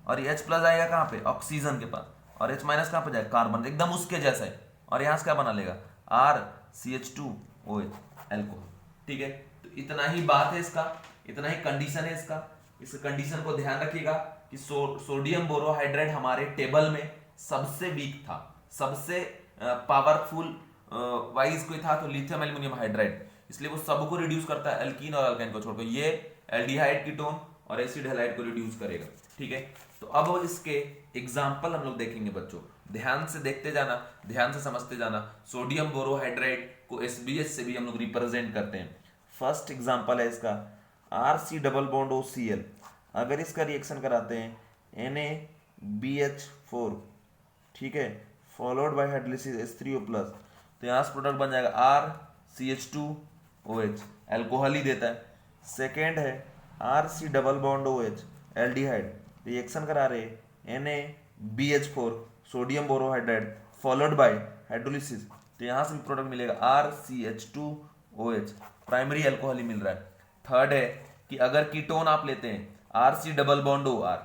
और ये H+ आएगा कहां पे? ऑक्सीजन के पास, और H- कहां पे जाएगा? कार्बन, एकदम उसके जैसा है। और यहां से क्या बना लेगा? RCH2OH, एल्कोहल, ठीक है। तो इतना ही बात है इसका, इतना ही कंडीशन है इसका। इस कंडीशन को ध्यान रखिएगा कि सोडियम बोरोहाइड्राइड हमारे टेबल में सबसे वीक था, सबसे पावरफुल वाइज कोई था तो लिथियम एल्युमिनियम हाइड्राइड, इसलिए वो सबको रिड्यूस करता है, अल्कीन और अल्काइन को छोड़कर। ये एल्डिहाइड, कीटोन और एसिड हैलाइड को रिड्यूस करेगा, ठीक है। तो अब इसके एग्जाम्पल हम लोग देखेंगे बच्चों, ध्यान से देखते जाना, ध्यान से समझते जाना। सोडियम बोरोहाइड्राइड को SBH से भी हम लोग रिप्रेजेंट करते हैं। फर्स्ट एग्जाम्पल है इसका RC डबल बॉन्ड OCl, अगर इसका रिएक्शन कराते हैं NaBH4, ठीक है, फॉलोड बाय हाइड्रोलिसिस H3O+, तो यहाँ से प्रोडक्ट बन जाएगा RCH2OH, एल्कोहल ही देता है। सेकेंड है RC double bond OH, aldehyde, reaction करा रहे NaBH4, sodium borohydride, followed by hydrolysis, तो यहाँ से भी प्रोडक्ट मिलेगा RCH2OH, प्राइमरी एल्कोहल ही मिल रहा है। थर्ड है कि अगर कीटोन आप लेते हैं RC डबल बॉन्ड OR,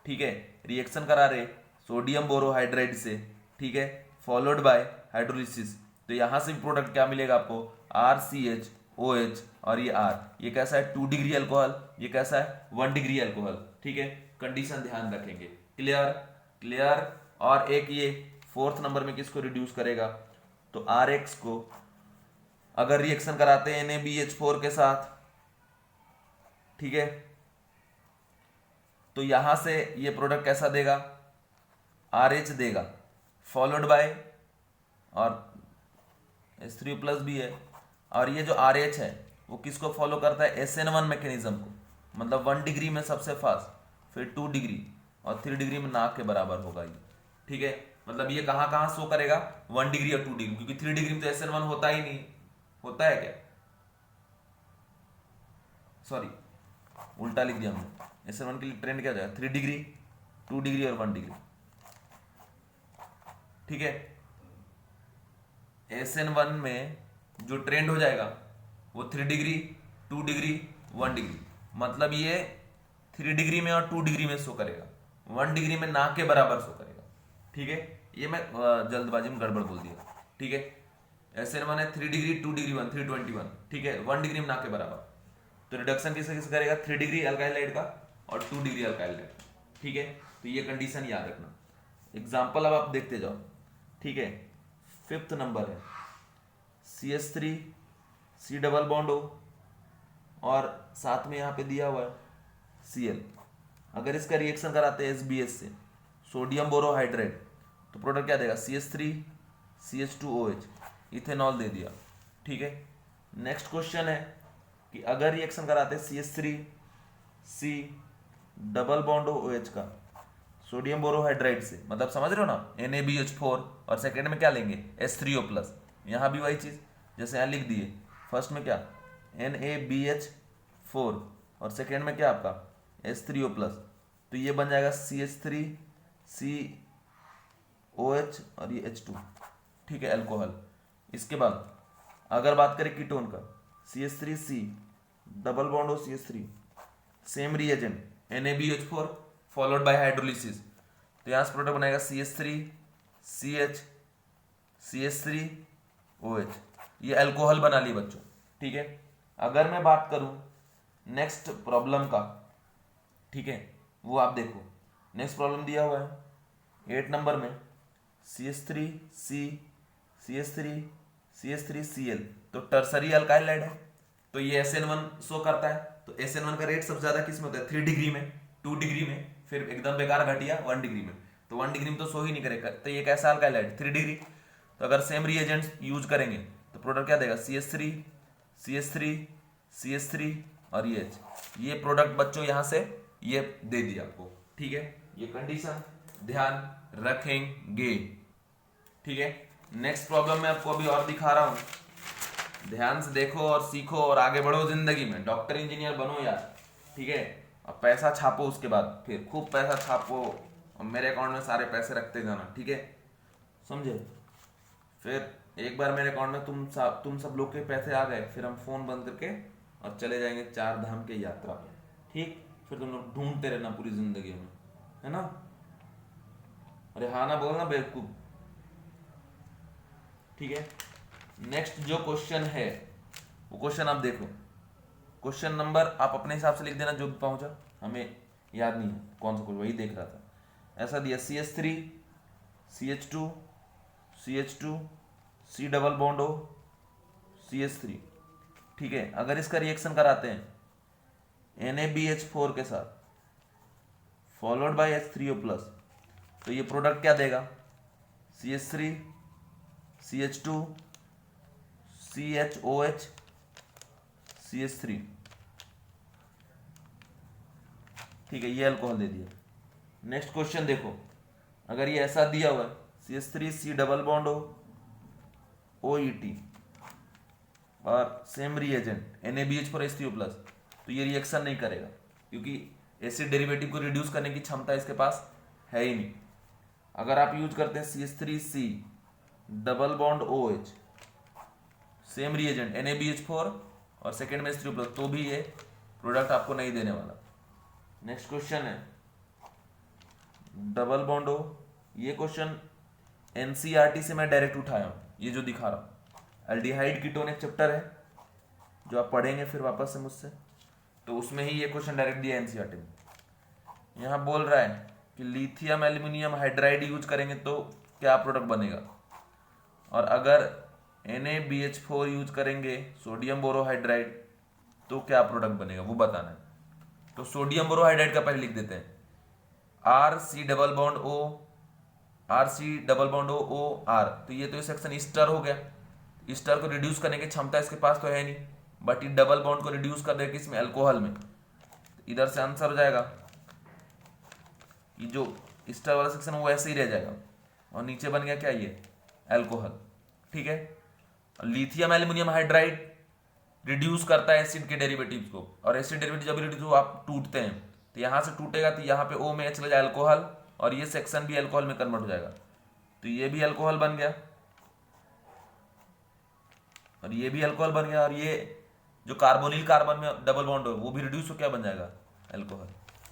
ठीक है, रिएक्शन करा रहे सोडियम बोरोहाइड्राइड से, ठीक है, फॉलोड बाय हाइड्रोलिसिस, तो यहां से भी प्रोडक्ट क्या मिलेगा आपको? RCH OH, और ये R, ये कैसा है? 2 डिग्री अल्कोहल, ये कैसा है? 1 डिग्री अल्कोहल, ठीक है। कंडीशन ध्यान रखेंगे, क्लियर। और एक ये फोर्थ नंबर में किसको रिड्यूस करेगा? तो RX को अगर रिएक्शन कराते हैं NaBH4 के साथ, ठीक है, तो यहां से ये प्रोडक्ट कैसा देगा? RH देगा, फॉलोड बाय, और H3O+ भी है, और ये जो आर एच है वो किसको फॉलो करता है, SN1 मैकेनिज्म को, मतलब 1 डिग्री में सबसे फास्ट, फिर 2 डिग्री और 3 डिग्री में नाक के बराबर होगा ये। ठीक है, मतलब ये कहाँ कहाँ शो करेगा, 1 डिग्री और 2 डिग्री, क्योंकि 3 डिग्री में तो SN1 होता ही नहीं, होता है क्या, सॉरी उल्टा लिख दिया हमने। SN1 के लिए ट्रेंड क्या हो जाएगा, 3 डिग्री 2 डिग्री और 1 डिग्री। ठीक है, SN1 में जो ट्रेंड हो जाएगा वो 3 डिग्री 2 डिग्री 1 डिग्री, मतलब ये 3 डिग्री में और 2 डिग्री में शो करेगा, 1 डिग्री में ना के बराबर शो करेगा। ठीक है, ये मैं जल्दबाजी में गड़बड़ बोल दिया। ठीक है, SN1 है 3 डिग्री 2 डिग्री 1 321, ठीक है, 1 डिग्री में ना के बराबर। तो रिडक्शन किससे किससे करेगा, 3 डिग्री अल्काइल हाइड का और 2 डिग्री अल्काइल हाइड का। ठीक है, तो ये कंडीशन याद रखना। एग्जाम्पल अब आप देखते जाओ। ठीक है, 5th नंबर है CH3 C double bond O और साथ में यहाँ पे दिया हुआ है Cl। अगर इसका रिएक्शन कराते हैं SBS से सोडियम बोरोहाइड्रेट, तो प्रोडक्ट क्या देगा, CH3 CH2OH, इथेनॉल दे दिया। ठीक है, नेक्स्ट क्वेश्चन है कि अगर रिएक्शन कराते हैं CH3 C double bond OH का सोडियम बोरोहाइड्राइड से, मतलब समझ रहे हो ना, NaBH4 और सेकेंड में क्या लेंगे H3O+। यहाँ भी वही चीज जैसे यहाँ लिख दिए, फर्स्ट में क्या NaBH4 और सेकेंड में क्या आपका H3O+, तो ये बन जाएगा CH3 COH और ये H2। ठीक है, अल्कोहल। इसके बाद अगर बात करें कीटोन का, CH3C double bond O CH3, same reagent NaBH4 followed by hydrolysis, तो यहाँ से प्रोडक्ट बनेगा CH3 CH CH3OH, ये अल्कोहल बना ली बच्चों। ठीक है, अगर मैं बात करूं नेक्स्ट प्रॉब्लम का, ठीक है, वो आप देखो, नेक्स्ट प्रॉब्लम दिया हुआ है 8 नंबर में CH3C CH3CL, तो टर्सरी अल्काइल हाइड है, तो ये SN1 शो करता है। तो SN1 का रेट सबसे ज्यादा किस में होता है, 3 डिग्री में, 2 डिग्री में, फिर एकदम बेकार घटिया 1 डिग्री में। तो 1 डिग्री में तो शो ही नहीं करेगा, तो ये कैसा अल्काइल हाइड, 3 डिग्री। तो अगर सेम रिएजेंट्स यूज करेंगे तो प्रोडक्ट क्या देगा, CH3 और ये H, ये प्रोडक्ट बच्चों यहां से ये दे दिया आपको। ठीक है, ये कंडीशन ध्यान रखेंगे। ठीक है, नेक्स्ट प्रॉब्लम मैं आपको अभी और दिखा रहा हूं, ध्यान से देखो और सीखो और आगे बढ़ो जिंदगी में, डॉक्टर इंजीनियर बनो यार। ठीक है, अब पैसा छापो, उसके बाद फिर खूब पैसा छापो और मेरे अकाउंट में सारे पैसे रखते जाना। ठीक है, समझे, फिर एक बार मेरे अकाउंट में तुम सब लोग के पैसे आ गए, फिर हम फोन बंद करके और चले जाएंगे 4 धाम के यात्रा पे। ठीक, फिर तुम लोग ढूंढते रहना पूरी जिंदगी में, है ना। अरे हाँ ना बोलना बेवकूफ। ठीक है, नेक्स्ट जो क्वेश्चन है वो क्वेश्चन आप देखो, क्वेश्चन नंबर आप अपने हिसाब से लिख देना जो भी पहुंचा, हमें याद नहीं है कौन सा, कुछ वही देख रहा था। ऐसा दिया CH3 CH2 CH2 C double bond O CH3। ठीक है, अगर इसका रिएक्शन कराते हैं NaBH4 के साथ फॉलोड बाय H3O+, तो ये प्रोडक्ट क्या देगा, CH3 CH2 CHOH CH3। ठीक है, ये अल्कोहल दे दिया। नेक्स्ट क्वेश्चन देखो, अगर ये ऐसा दिया हुआ है CH3 C double bond O OET और सेम रिएजेंट NaBH4 H3O+, तो ये रिएक्शन नहीं करेगा, क्योंकि एसिड डेरिवेटिव को रिड्यूस करने की क्षमता इसके पास है ही नहीं। अगर आप यूज करते हैं CH3C double bond OH, same reagent NaBH4 और सेकेंड में H3O+, तो भी ये प्रोडक्ट आपको नहीं देने वाला। नेक्स्ट क्वेश्चन है डबल बॉन्ड O, ये क्वेश्चन NCERT से मैं डायरेक्ट उठाया हूं, ये जो दिखा रहा हूं, एल्डिहाइड कीटोन एक चैप्टर है जो आप पढ़ेंगे फिर वापस से मुझसे, तो उसमें ही ये क्वेश्चन डायरेक्ट दिया NCERT में। यहाँ बोल रहा है कि लिथियम एल्यूमिनियम हाइड्राइड यूज करेंगे तो क्या प्रोडक्ट बनेगा, और अगर NaBH4 यूज करेंगे सोडियम बोरोहाइड्राइड तो क्या प्रोडक्ट बनेगा, वो बताना है। तो सोडियम बोरोहाइड्राइड का पहले लिख देते हैं RC double bond O RC double bond O OR, तो ये तो सेक्शन ईस्टर हो गया, ईस्टर को रिड्यूस करने की क्षमता इसके पास तो है नहीं, बट ये डबल बॉन्ड को रिड्यूस कर देगा किसमें, अल्कोहल में। इधर से आंसर हो जाएगा, ये जो ईस्टर वाला सेक्शन वो ऐसे ही रह जाएगा, और नीचे बन गया क्या, ये अल्कोहल। ठीक है, लिथियम एल्यूमिनियम हाइड्राइड रिड्यूस करता है एसिड के डेरिवेटिव्स को, और एसिड डेरिवेटिव जब रिड्यूस हो आप टूटते हैं, तो यहां से टूटेगा तो यहाँ पे O में H लग जाए अल्कोहल, और ये सेक्शन भी अल्कोहल में कन्वर्ट हो जाएगा, तो ये भी अल्कोहल बन गया, और ये भी अल्कोहल बन गया, और ये जो कार्बोनिल कार्बन में डबल बॉन्ड हो वो भी रिड्यूस हो क्या बन जाएगा, अल्कोहल।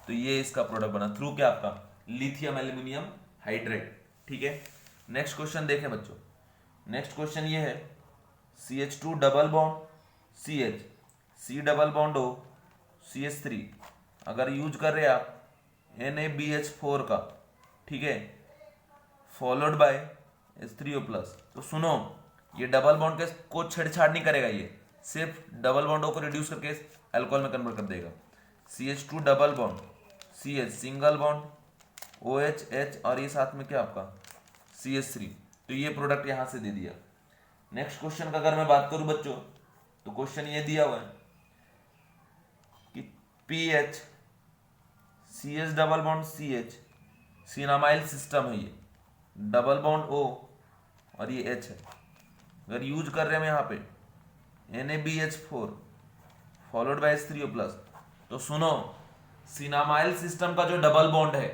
तो ये इसका प्रोडक्ट बना थ्रू क्या, आपका लिथियम एल्यूमिनियम हाइड्रेट। ठीक है, नेक्स्ट क्वेश्चन देखें बच्चों। नेक्स्ट क्वेश्चन ये है CH2 double bond CH, C double bond हो CH3, अगर यूज कर रहे आप NaBH4 का, ठीक है, फॉलोड बाय H3O+, तो सुनो ये डबल बॉन्ड के को छेड़छाड़ नहीं करेगा, ये सिर्फ डबल बॉन्डों को रिड्यूस करके अल्कोहल में कन्वर्ट कर देगा। CH2 double bond CH single bond OH H, और ये साथ में क्या आपका CH3, तो ये प्रोडक्ट यहां से दे दिया। नेक्स्ट क्वेश्चन का अगर मैं बात करूं बच्चों, तो क्वेश्चन ये दिया हुआ है कि PH CH double bond CH cinnamyl system है, ये डबल बॉन्ड O और ये H है, अगर यूज कर रहे हैं हम यहाँ पे NaBH4 फॉलोड बाय H3O+, तो सुनो सिनामाइल सिस्टम का जो डबल बॉन्ड है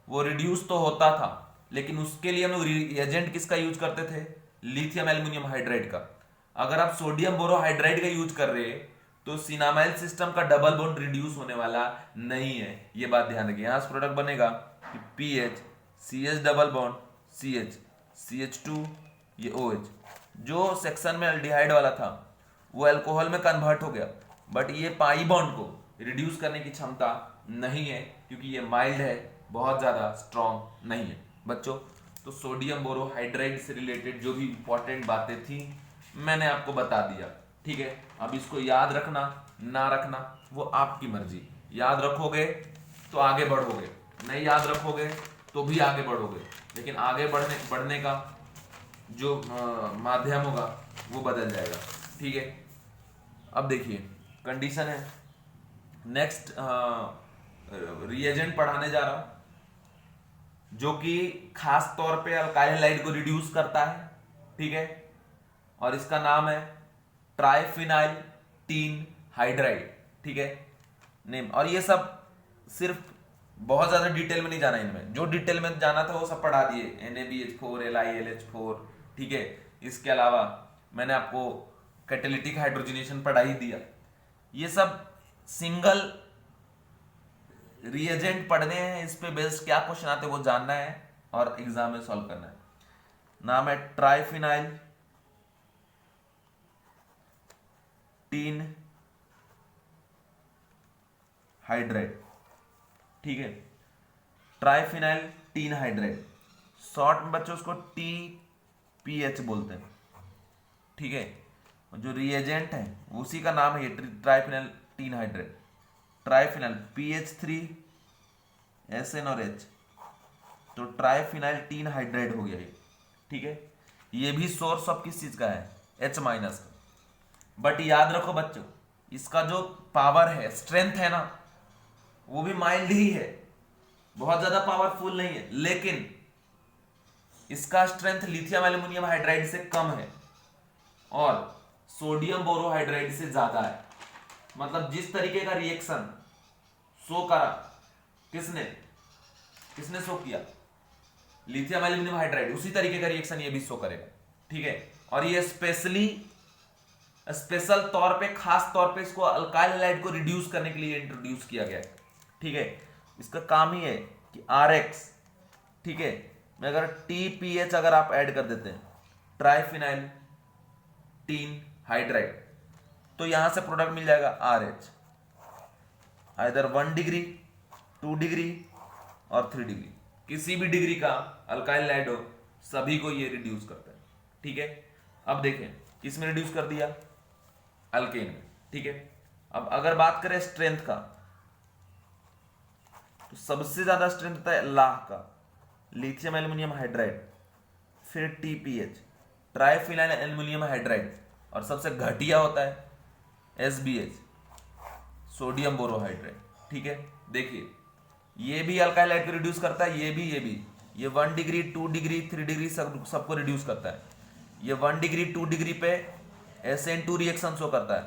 वो रिड्यूस तो होता था, लेकिन उसके लिए हम लोग रिएजेंट किसका यूज करते थे, लिथियम एल्यूमिनियम हाइड्राइड का। अगर आप सोडियम बोरोहाइड्राइड का यूज कर रहे हैं तो सिनामाइल सिस्टम का डबल बॉन्ड रिड्यूस होने वाला नहीं है, ये बात ध्यान रखिए। यहां से प्रोडक्ट बनेगा कि PH CH double bond CH CH2 ये OH, जो सेक्शन में अल्डिहाइड वाला था वो अल्कोहल में कन्वर्ट हो गया, बट ये पाई बॉन्ड को रिड्यूस करने की क्षमता नहीं है, क्योंकि ये माइल्ड है, बहुत ज्यादा स्ट्रॉन्ग नहीं है बच्चों। तो सोडियम बोरोहाइड्राइड से रिलेटेड जो भी इंपॉर्टेंट बातें थी मैंने आपको बता दिया। ठीक है, अब इसको याद रखना ना रखना वो आपकी मर्जी, याद रखोगे तो आगे बढ़ोगे, नहीं याद रखोगे तो भी आगे बढ़ोगे, लेकिन आगे बढ़ने का जो माध्यम होगा वो बदल जाएगा। ठीक है, अब देखिए कंडीशन है, नेक्स्ट रिएजेंट पढ़ाने जा रहा हूं जो कि खास तौर पे अल्काइल हैलाइड को रिड्यूस करता है। ठीक है, और इसका नाम है ट्राइफिनाइल टीन हाइड्राइड। ठीक है नेम, और ये सब सिर्फ बहुत ज्यादा डिटेल में नहीं जाना, इनमें जो डिटेल में जाना था वो सब पढ़ा दिए, NaBH4 LiLH4। ठीक है, इसके अलावा मैंने आपको कैटेलिटिक हाइड्रोजनेशन पढ़ा ही दिया। ये सब सिंगल रिएजेंट पढ़ने हैं, इस पे बेस्ड क्या क्वेश्चन आते हैं वो जानना है और एग्जाम में सॉल्व करना है। नाम है ट्राइफिनाइल टीन हाइड्राइड। ठीक है, ट्राइफिनाइल टीन हाइड्राइड, शॉर्ट में बच्चों उसको TPH बोलते हैं। ठीक है, जो रिएजेंट है उसी का नाम है triphenyl tin hydride. Triphenyl PH3 SN और H, तो ट्राइफिनाइल टीन हाइड्राइड हो गया ये। ठीक है, ये भी सोर्स ऑफ किस चीज का है, H- का। बट याद रखो बच्चों, इसका जो पावर है, स्ट्रेंथ है ना, वो भी माइल्ड ही है, बहुत ज्यादा पावरफुल नहीं है, लेकिन इसका स्ट्रेंथ लिथियम एल्यूमिनियम हाइड्राइड से कम है और सोडियम बोरोहाइड्राइड से ज्यादा है। मतलब जिस तरीके का रिएक्शन शो करा, किसने शो किया, लिथियम एल्यूमिनियम हाइड्राइड, उसी तरीके का रिएक्शन ये भी शो करेगा। ठीक है, और ये स्पेशल तौर पे, खास तौर पे इसको अल्काइल हैलाइड को रिड्यूस करने के लिए इंट्रोड्यूस किया गया है। ठीक है, इसका काम ही है कि RX, ठीक है, में अगर TPH अगर आप ऐड कर देते हैं, ट्राइफिनाइल टीन हाइड्राइड, तो यहां से प्रोडक्ट मिल जाएगा RH, आइदर 1 डिग्री 2 डिग्री और 3 डिग्री, किसी भी डिग्री का अल्काइल हैलाइड हो सभी को ये रिड्यूस करता है। ठीक है, अब देखें किसमें रिड्यूस कर दिया, अल्केन में। ठीक है, अब अगर बात करें स्ट्रेंथ का, तो सबसे ज्यादा स्ट्रेंथ होता है लाह का, लिथियम एल्यूमिनियम हाइड्राइड, फिर TPH, ट्राइफिनाइल एल्युमिनियम हाइड्राइड, और सबसे घटिया होता है SbH, सोडियम बोरोहाइड्राइड। ठीक है, देखिए ये भी अल्काइल हाइड को रिड्यूस करता है, ये 1 डिग्री 2 डिग्री 3 डिग्री सबको रिड्यूस करता है। ये 1 डिग्री 2 डिग्री पे SN2 रिएक्शन शो करता है,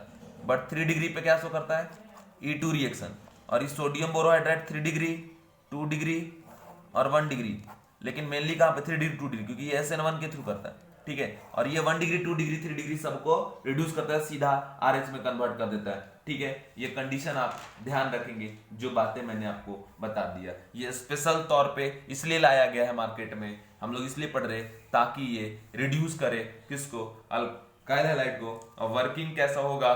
बट 3 डिग्री पे क्या शो करता है, E2 रिएक्शन। और ये सोडियम बोरोहाइड्राइड 3 डिग्री 2 डिग्री और 1 डिग्री, लेकिन मेनली कहाँ पे 3 डिग्री 2 डिग्री, क्योंकि ये SN1 के थ्रू करता है। ठीक है, और ये 1 डिग्री 2 डिग्री 3 डिग्री सबको रिड्यूस करता है, सीधा RH में कन्वर्ट कर देता है। ठीक है, ये कंडीशन आप ध्यान रखेंगे, जो बातें मैंने आपको बता दिया। ये स्पेशल तौर पे इसलिए लाया गया है मार्केट में, हम लोग इसलिए पढ़ रहे ताकि ये रिड्यूस करे किसको, अल्काइल हैलाइड को। और वर्किंग कैसा होगा,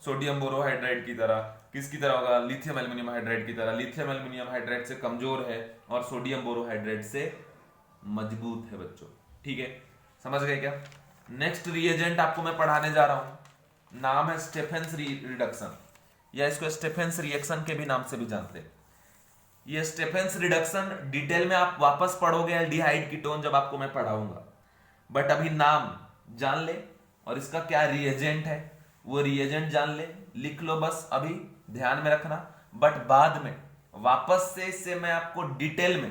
सोडियम बोरोहाइड्राइड की तरह, किसकी तरह होगा, लिथियम एल्युमिनियम हाइड्राइड की तरह। लिथियम एल्युमिनियम हाइड्राइड से कमजोर है और सोडियम बोरोहाइड्राइड से मजबूत है बच्चों। ठीक है, समझ गए क्या। नेक्स्ट रिएजेंट आपको मैं पढ़ाने जा रहा हूं, नाम है स्टेफेंस रिडक्शन, या इसको स्टेफेंस रिएक्शन के भी नाम से भी जानते हैं। ये स्टेफेंस रिडक्शन डिटेल में आप वापस पढ़ोगे एल्डिहाइड कीटोन जब आपको मैं पढ़ाऊंगा, बट अभी नाम जान ले और इसका क्या रिएजेंट है वो रिएजेंट जान ले, लिख लो बस, अभी ध्यान में रखना। बट बाद में वापस से इससे मैं आपको डिटेल में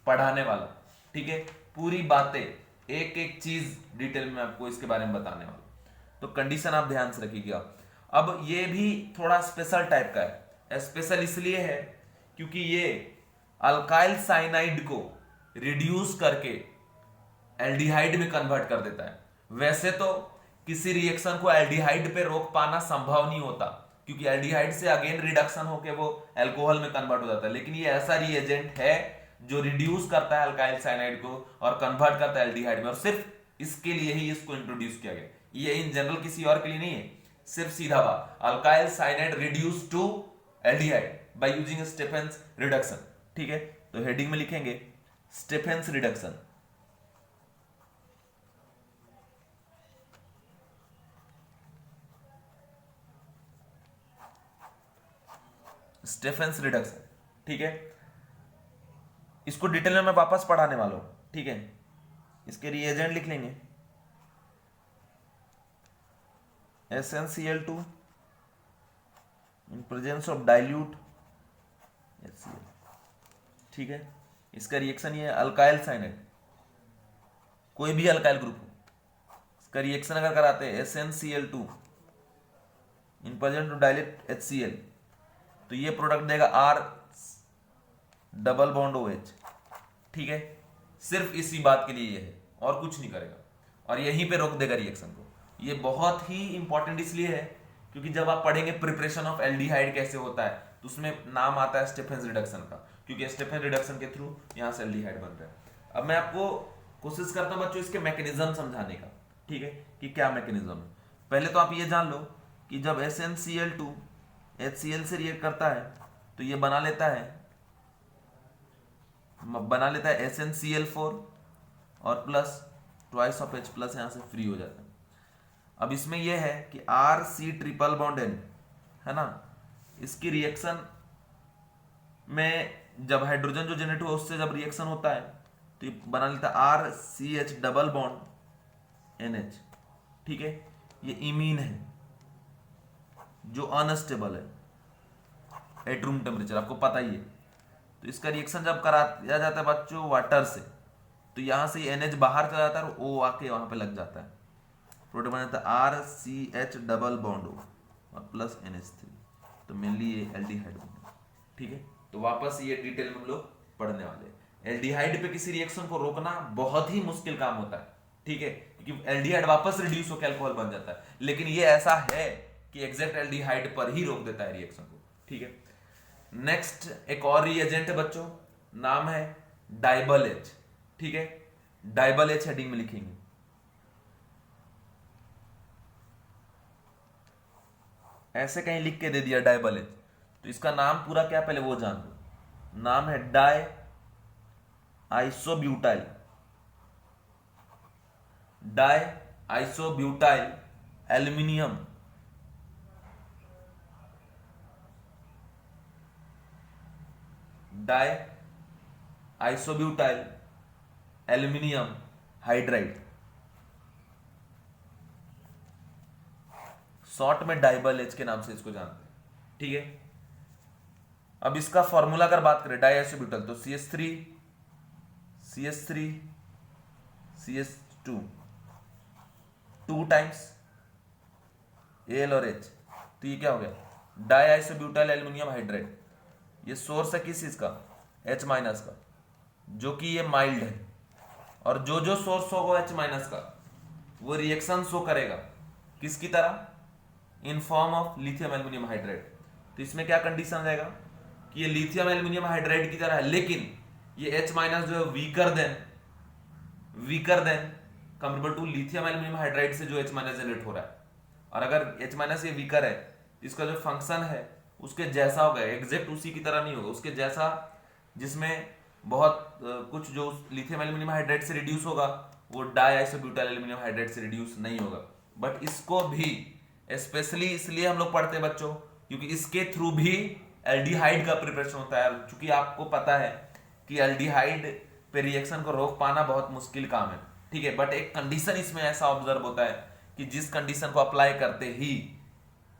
पढ़ाने वाला, ठीक है, पूरी बातें, एक एक चीज डिटेल में आपको इसके बारे में बताने वाला। तो कंडीशन आप ध्यान से रखिएगा। अब ये भी थोड़ा स्पेशल टाइप का है, स्पेशल इसलिए है क्योंकि ये अल्काइल साइनाइड को रिड्यूस करके एल्डिहाइड में कन्वर्ट कर देता है। वैसे तो किसी रिएक्शन को एल्डिहाइड पे रोक पाना संभव नहीं होता, क्योंकि एल्डिहाइड से अगेन रिडक्शन होके वो अल्कोहल में कन्वर्ट हो जाता है, लेकिन ये ऐसा रिएजेंट है जो रिड्यूस करता है अल्काइल साइनाइड को और कन्वर्ट करता है एल्डिहाइड में, और सिर्फ इसके लिए ही इसको इंट्रोड्यूस किया गया। ये इन जनरल किसी और के लिए नहीं है, सिर्फ सीधा बात, alkyl cyanide reduce to aldehyde by using Stephen's reduction. ठीक है, तो हेडिंग में लिखेंगे स्टेफेंस रिडक्शन। स्टेफेंस रिडक्शन, ठीक है, इसको डिटेल में मैं वापस पढ़ाने वाला हूं। ठीक है, इसके रिएजेंट लिख लेंगे SnCl2 in presence of dilute HCl। ठीक है, इसका रिएक्शन ये अल्काइल साइनाइड, कोई भी अल्काइल ग्रुप हो, इसका रिएक्शन अगर कराते हैं SnCl2 in presence of dilute HCl, तो ये प्रोडक्ट देगा R डबल बॉन्ड OH। ठीक है, सिर्फ इसी बात के लिए ये है और कुछ नहीं करेगा, और यहीं पे रोक देगा रिएक्शन को। ये बहुत ही इंपॉर्टेंट इसलिए है क्योंकि जब आप पढ़ेंगे प्रिपरेशन ऑफ एल्डिहाइड कैसे होता है, तो उसमें नाम आता है स्टेफेंस रिडक्शन का, क्योंकि स्टेफेंस रिडक्शन के थ्रू यहां से एल्डिहाइड बन रहा है। अब मैं आपको कोशिश करता हूं बच्चों इसके मैकेनिज्म समझाने का, ठीक है, कि क्या मैकेनिज्म है। पहले तो आप ये जान लो कि जब SnCl2 HCl से रिएक्ट करता है तो ये बना लेता है SnCl4 और plus twice of H plus यहां से फ्री हो जाता है। अब इसमें यह है कि RC ट्रिपल बॉन्ड N है ना, इसकी रिएक्शन में जब हाइड्रोजन जो जनरेट हुआ उससे जब रिएक्शन होता है तो ये बना लेता है RCH डबल बॉन्ड NH। ठीक है, ये इमीन है जो अनस्टेबल है एट रूम टेम्परेचर, आपको पता ही है। तो इसका रिएक्शन जब कराया जाता है बच्चों वाटर से, तो यहां से NH बाहर चला जाता है और O आके वहां पे लग जाता है, प्रोडक्ट बन जाता है RCH डबल बॉन्ड O और प्लस NH3, तो मेनली ये एल्डिहाइड बनेगा। ठीक है, तो वापस ये डिटेल में हम लोग पढ़ने वाले हैं। एल्डिहाइड पे किसी रिएक्शन को रोकना बहुत ही मुश्किल काम होता है, ठीक है, क्योंकि एल्डिहाइड वापस रिड्यूस होकर अल्कोहल बन जाता है, लेकिन ये ऐसा है कि एग्जैक्ट एल्डिहाइड पर ही रोक देता है रिएक्शन को। ठीक है, नेक्स्ट एक और रिएजेंट है बच्चों, नाम है डाइबल H। ठीक है, डाइबल H हेडिंग में लिखेंगे। ऐसे कहीं लिख के दे दिया डाइबल H, तो इसका नाम पूरा क्या पहले वो जान लो। नाम है die isobutyl, die isobutyl aluminium die isobutyl aluminium hydride. Short में डाइबल एच के नाम से इसको जानते हैं, ठीक है। अब इसका फॉर्मूला अगर बात करें डाइआइसोब्यूटाइल, तो CH3 CH3 CH2 2 times Al और H, तो ये क्या हो गया डाइआइसोब्यूटाइल एल्युमिनियम हाइड्राइड। ये सोर्स है किस चीज का, H माइनस का, जो कि ये माइल्ड है, और जो जो सोर्स होगा H माइनस का वो रिएक्शन शो करेगा किसकी तरह, in form of lithium aluminium hydride. तो इसमें क्या कंडीशन रहेगा कि ये लिथियम एल्युमिनियम हाइड्राइड की तरह है, लेकिन ये H माइनस जो है weaker than comparable to lithium aluminium hydride से जो H माइनस जनरेट हो रहा है। और अगर H माइनस ये वीकर है, इसका जो फंक्शन है उसके जैसा होगा, एग्जैक्ट उसी की तरह नहीं होगा, उसके जैसा, जिसमें बहुत कुछ जो लिथियम एल्युमिनियम हाइड्राइड से रिड्यूस होगा वो डाइआइसोब्यूटाइल एल्युमिनियम हाइड्राइड से रिड्यूस नहीं होगा। बट इसको भी स्पेशली इसलिए हम लोग पढ़ते हैं बच्चों, क्योंकि इसके थ्रू भी एल्डिहाइड का प्रिपरेशन होता है। क्योंकि आपको पता है कि एल्डिहाइड पे रिएक्शन को रोक पाना बहुत मुश्किल काम है, ठीक है। बट एक कंडीशन इसमें ऐसा ऑब्जर्व होता है कि जिस कंडीशन को अप्लाई करते ही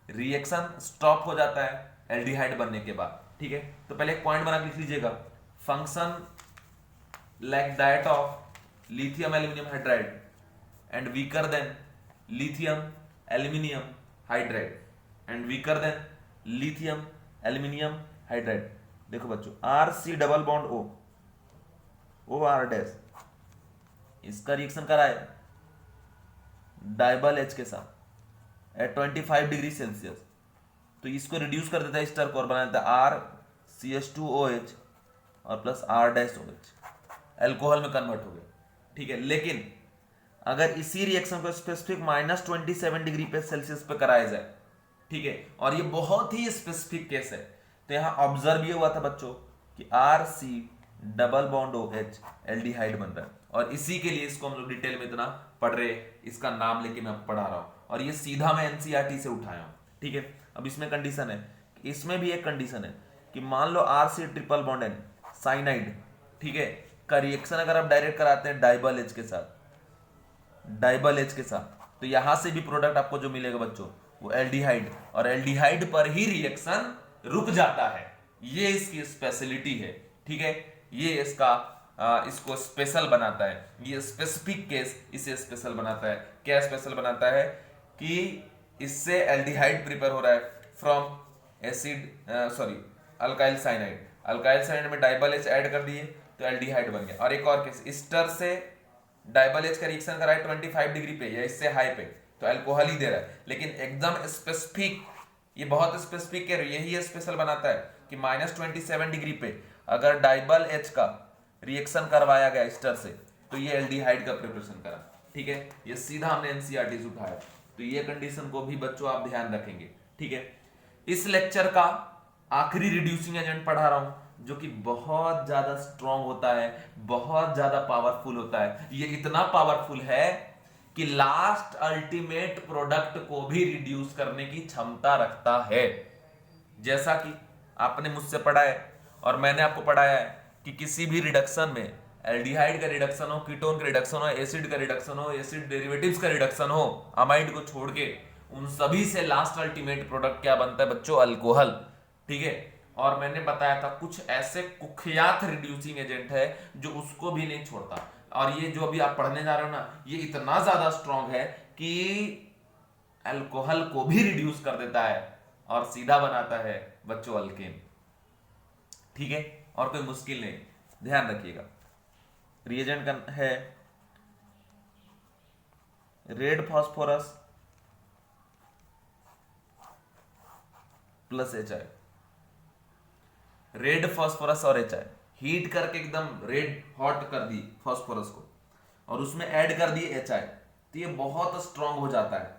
रिएक्शन स्टॉप हो जाता है एल्डिहाइड बनने के बाद, ठीक है। तो पहले एक पॉइंट बना के लिख लीजिएगा, function like that of lithium aluminium hydride and weaker than lithium aluminium hydride and weaker than lithium aluminium hydride. देखो बच्चों, RC double bond OR dash, इसका रिएक्शन कराए डाइबल H के साथ एट 25 डिग्री सेल्सियस, तो इसको रिड्यूस कर देता है स्टर को और बना देता है RCH2OH और plus R dash OH, alcohol में कन्वर्ट हो गया, ठीक है। लेकिन अगर इसी रिएक्शन को स्पेसिफिक -27 डिग्री पे सेल्सियस पे कराया जाए, ठीक है, और ये बहुत ही स्पेसिफिक केस है, तो यहां ऑब्जर्व ये हुआ था बच्चों कि RC double bond OH aldehyde बन रहा है, और इसी के लिए इसको हम लोग डिटेल में इतना पढ़ रहे, इसका नाम लेके मैं पढ़ा रहा हूं, और ये सीधा मैं NCERT से उठाया हूं, ठीक है। अब इसमें कंडीशन है, इसमें भी एक कंडीशन है कि मान लो RC triple bond N cyanide, ठीक है, का रिएक्शन अगर आप डायरेक्ट कराते हैं डाइबल H के साथ, तो यहां से भी प्रोडक्ट आपको जो मिलेगा बच्चों वो एल्डिहाइड, और एल्डिहाइड पर ही रिएक्शन रुक जाता है। ये इसकी स्पेशलिटी है, ठीक है। ये इसका इसको स्पेशल बनाता है, ये स्पेसिफिक केस इसे स्पेशल बनाता है। क्या स्पेशल बनाता है कि इससे एल्डिहाइड प्रिपेयर हो रहा है फ्रॉम अल्काइल साइनाइड में डाइबल H ऐड कर दिए तो एल्डिहाइड बन गया। और एक और केस, स्टर से डाइबल H का रिएक्शन कराए 25 डिग्री पे या इससे हाई पे, तो अल्कोहल ही दे रहा है, लेकिन एकदम स्पेसिफिक, ये बहुत स्पेसिफिक है, यही स्पेशल बनाता है कि -27 डिग्री पे अगर डाइबल H का रिएक्शन करवाया गया स्टर से, तो ये एल्डिहाइड का प्रिपरेशन करा, ठीक है। ये सीधा हमने NCERT से उठाया, तो ये कंडीशन को भी बच्चों आप ध्यान रखेंगे, ठीक है। इस लेक्चर का आखिरी रिड्यूसिंग एजेंट पढ़ा रहा हूं, जो कि बहुत ज्यादा स्ट्रॉन्ग होता है, बहुत ज्यादा पावरफुल होता है। ये इतना पावरफुल है कि लास्ट अल्टीमेट प्रोडक्ट को भी रिड्यूस करने की क्षमता रखता है। जैसा कि आपने मुझसे पढ़ा है और मैंने आपको पढ़ाया है कि किसी भी रिडक्शन में एल्डिहाइड का रिडक्शन हो, कीटोन का रिडक्शन हो, एसिड का रिडक्शन हो, एसिड डेरिवेटिव्स का रिडक्शन हो, अमाइड को छोड़ के, उन सभी से लास्ट अल्टीमेट प्रोडक्ट क्या बनता है बच्चों, अल्कोहल, ठीक है। और मैंने बताया था कुछ ऐसे कुख्यात रिड्यूसिंग एजेंट है जो उसको भी नहीं छोड़ता, और ये जो अभी आप पढ़ने जा रहे हो ना, ये इतना ज्यादा स्ट्रॉन्ग है कि अल्कोहल को भी रिड्यूस कर देता है और सीधा बनाता है बच्चों अल्केन, ठीक है। और कोई मुश्किल नहीं, ध्यान रखिएगा। रिएजेंट का है red phosphorus plus HI, red phosphorus और HI हीट करके एकदम रेड हॉट कर दी फास्फोरस को और उसमें ऐड कर दिए HI, तो ये बहुत स्ट्रांग हो जाता है,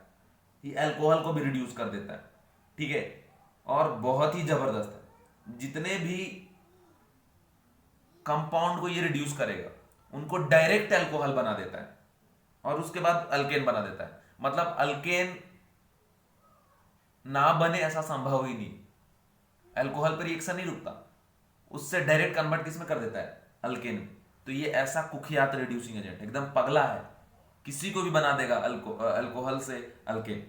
ये अल्कोहल को भी रिड्यूस कर देता है, ठीक है। और बहुत ही जबरदस्त है, जितने भी कंपाउंड को ये रिड्यूस करेगा उनको डायरेक्ट अल्कोहल बना देता है और उसके बाद अल्केन बना देता है। मतलब अल्केन ना बने ऐसा संभव ही नहीं, अल्कोहल पर रिएक्शन नहीं रुकता, उससे डायरेक्ट कन्वर्ट किस में कर देता है, अल्केन। तो ये ऐसा कुख्यात रिड्यूसिंग एजेंट एकदम पगला है, किसी को भी बना देगा अल्कोहल से अल्केन,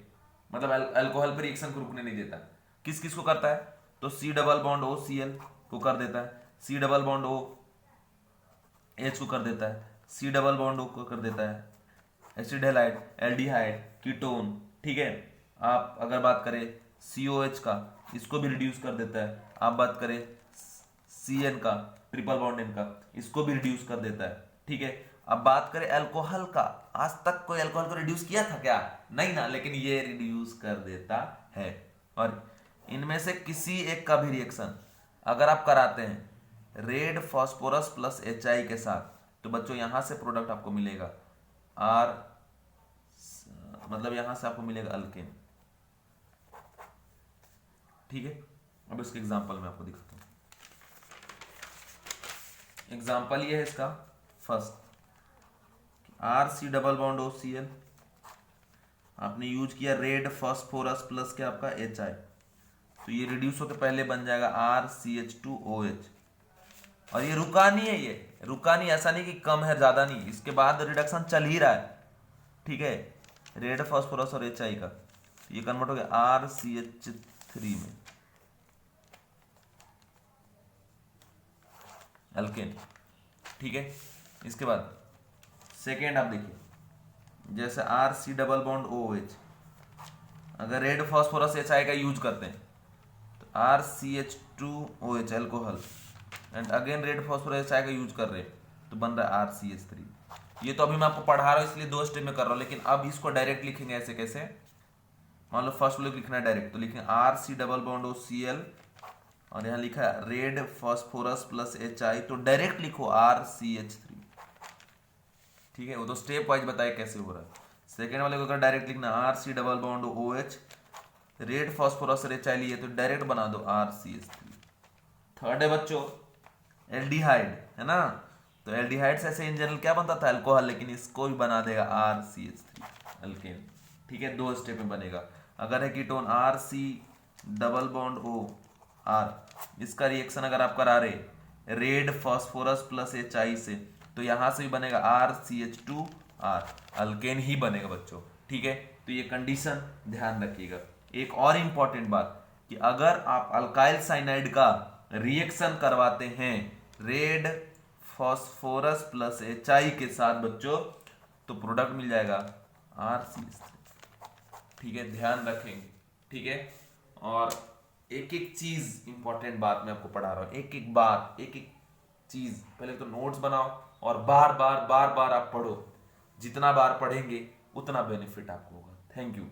मतलब अल्कोहल पर रिएक्शन को रुकने नहीं देता। किस किस को करता है? तो C double bond O C L को कर देता है, C double bond O H को कर देता है, सी डबल बॉन्ड ओ को कर देता है, एसिड हैलाइड, एल्डिहाइड, कीटोन, ठीक है। आप अगर बात करें COH का, इसको भी रिड्यूस कर देता है। आप बात करें CN का, ट्रिपल बॉन्ड N का, इसको भी रिड्यूस कर देता है, ठीक है। अब बात करें अल्कोहल का, आज तक कोई अल्कोहल को रिड्यूस किया था क्या? नहीं ना, लेकिन ये रिड्यूस कर देता है। और इनमें से किसी एक का भी रिएक्शन अगर आप कराते हैं रेड फास्फोरस प्लस HI के साथ, तो बच्चों यहां से प्रोडक्ट आपको मिलेगा आर, मतलब यहां से आपको मिलेगा अल्केन, ठीक है। अब इसके एग्जांपल में आपको दिखाता हूं। एग्जांपल ये है इसका first, RC double bond OCl, आपने यूज किया रेड फास्फोरस प्लस क्या आपका HI, तो ये रिड्यूस होकर पहले बन जाएगा RCH2OH। और ये रुका नहीं है, ये रुका नहीं, ऐसा नहीं कि कम है ज्यादा नहीं, इसके बाद रिडक्शन चल ही रहा है, ठीक है। रेड फास्फोरस और HI का ये कन्वर्ट हो गया RCH3 में अल्केन, ठीक है। इसके बाद सेकेंड आप देखिए, जैसे RC डबल बॉन्ड OH, अगर रेड फास्फोरस HI का यूज करते हैं तो RCH2OH alcohol, and again red phosphorus HI का यूज कर रहे हैं तो बन रहा है RCH3। ये तो अभी मैं आपको पढ़ा रहा हूं इसलिए दो स्टेप में कर रहा हूं, लेकिन अब इसको डायरेक्ट लिखेंगे ऐसे कैसे, मान लो फर्स्ट वाले लिखना है डायरेक्ट, तो लिखेंगे RC डबल बॉन्ड OCl और यहाँ लिखा है रेड फास्फोरस प्लस HI, तो डायरेक्ट लिखो RCH3, ठीक है। वो तो स्टेप वाइज बताया कैसे हो रहा है। सेकेंड वाले को अगर डायरेक्ट लिखना RC double bond OH, red phosphorus और HI लिए तो डायरेक्ट बना दो RCH3। थर्ड है बच्चों एल्डिहाइड, है ना, तो एल्डिहाइड से ऐसे इन जनरल क्या बनता था अल्कोहल, लेकिन इसको भी बना देगा RCH3 अल्केन, ठीक है। दो स्टेप में बनेगा। अगर है ketone RC double bond O R, इसका रिएक्शन अगर आप करा रहे रेड फास्फोरस प्लस HI से, तो यहां से भी बनेगा RCH2R, अल्केन ही बनेगा बच्चों, ठीक है। तो ये कंडीशन ध्यान रखिएगा। एक और इंपॉर्टेंट बात कि अगर आप अल्काइल साइनाइड का रिएक्शन करवाते हैं रेड फास्फोरस प्लस HI के साथ बच्चों, तो प्रोडक्ट मिल जाएगा RCH3, ठीक है, ध्यान रखेंगे, ठीक है। और एक एक चीज इंपॉर्टेंट बात मैं आपको पढ़ा रहा हूं, एक एक बात, एक एक चीज, पहले तो नोट्स बनाओ और बार बार आप पढ़ो, जितना बार पढ़ेंगे उतना बेनिफिट आपको होगा। Thank you.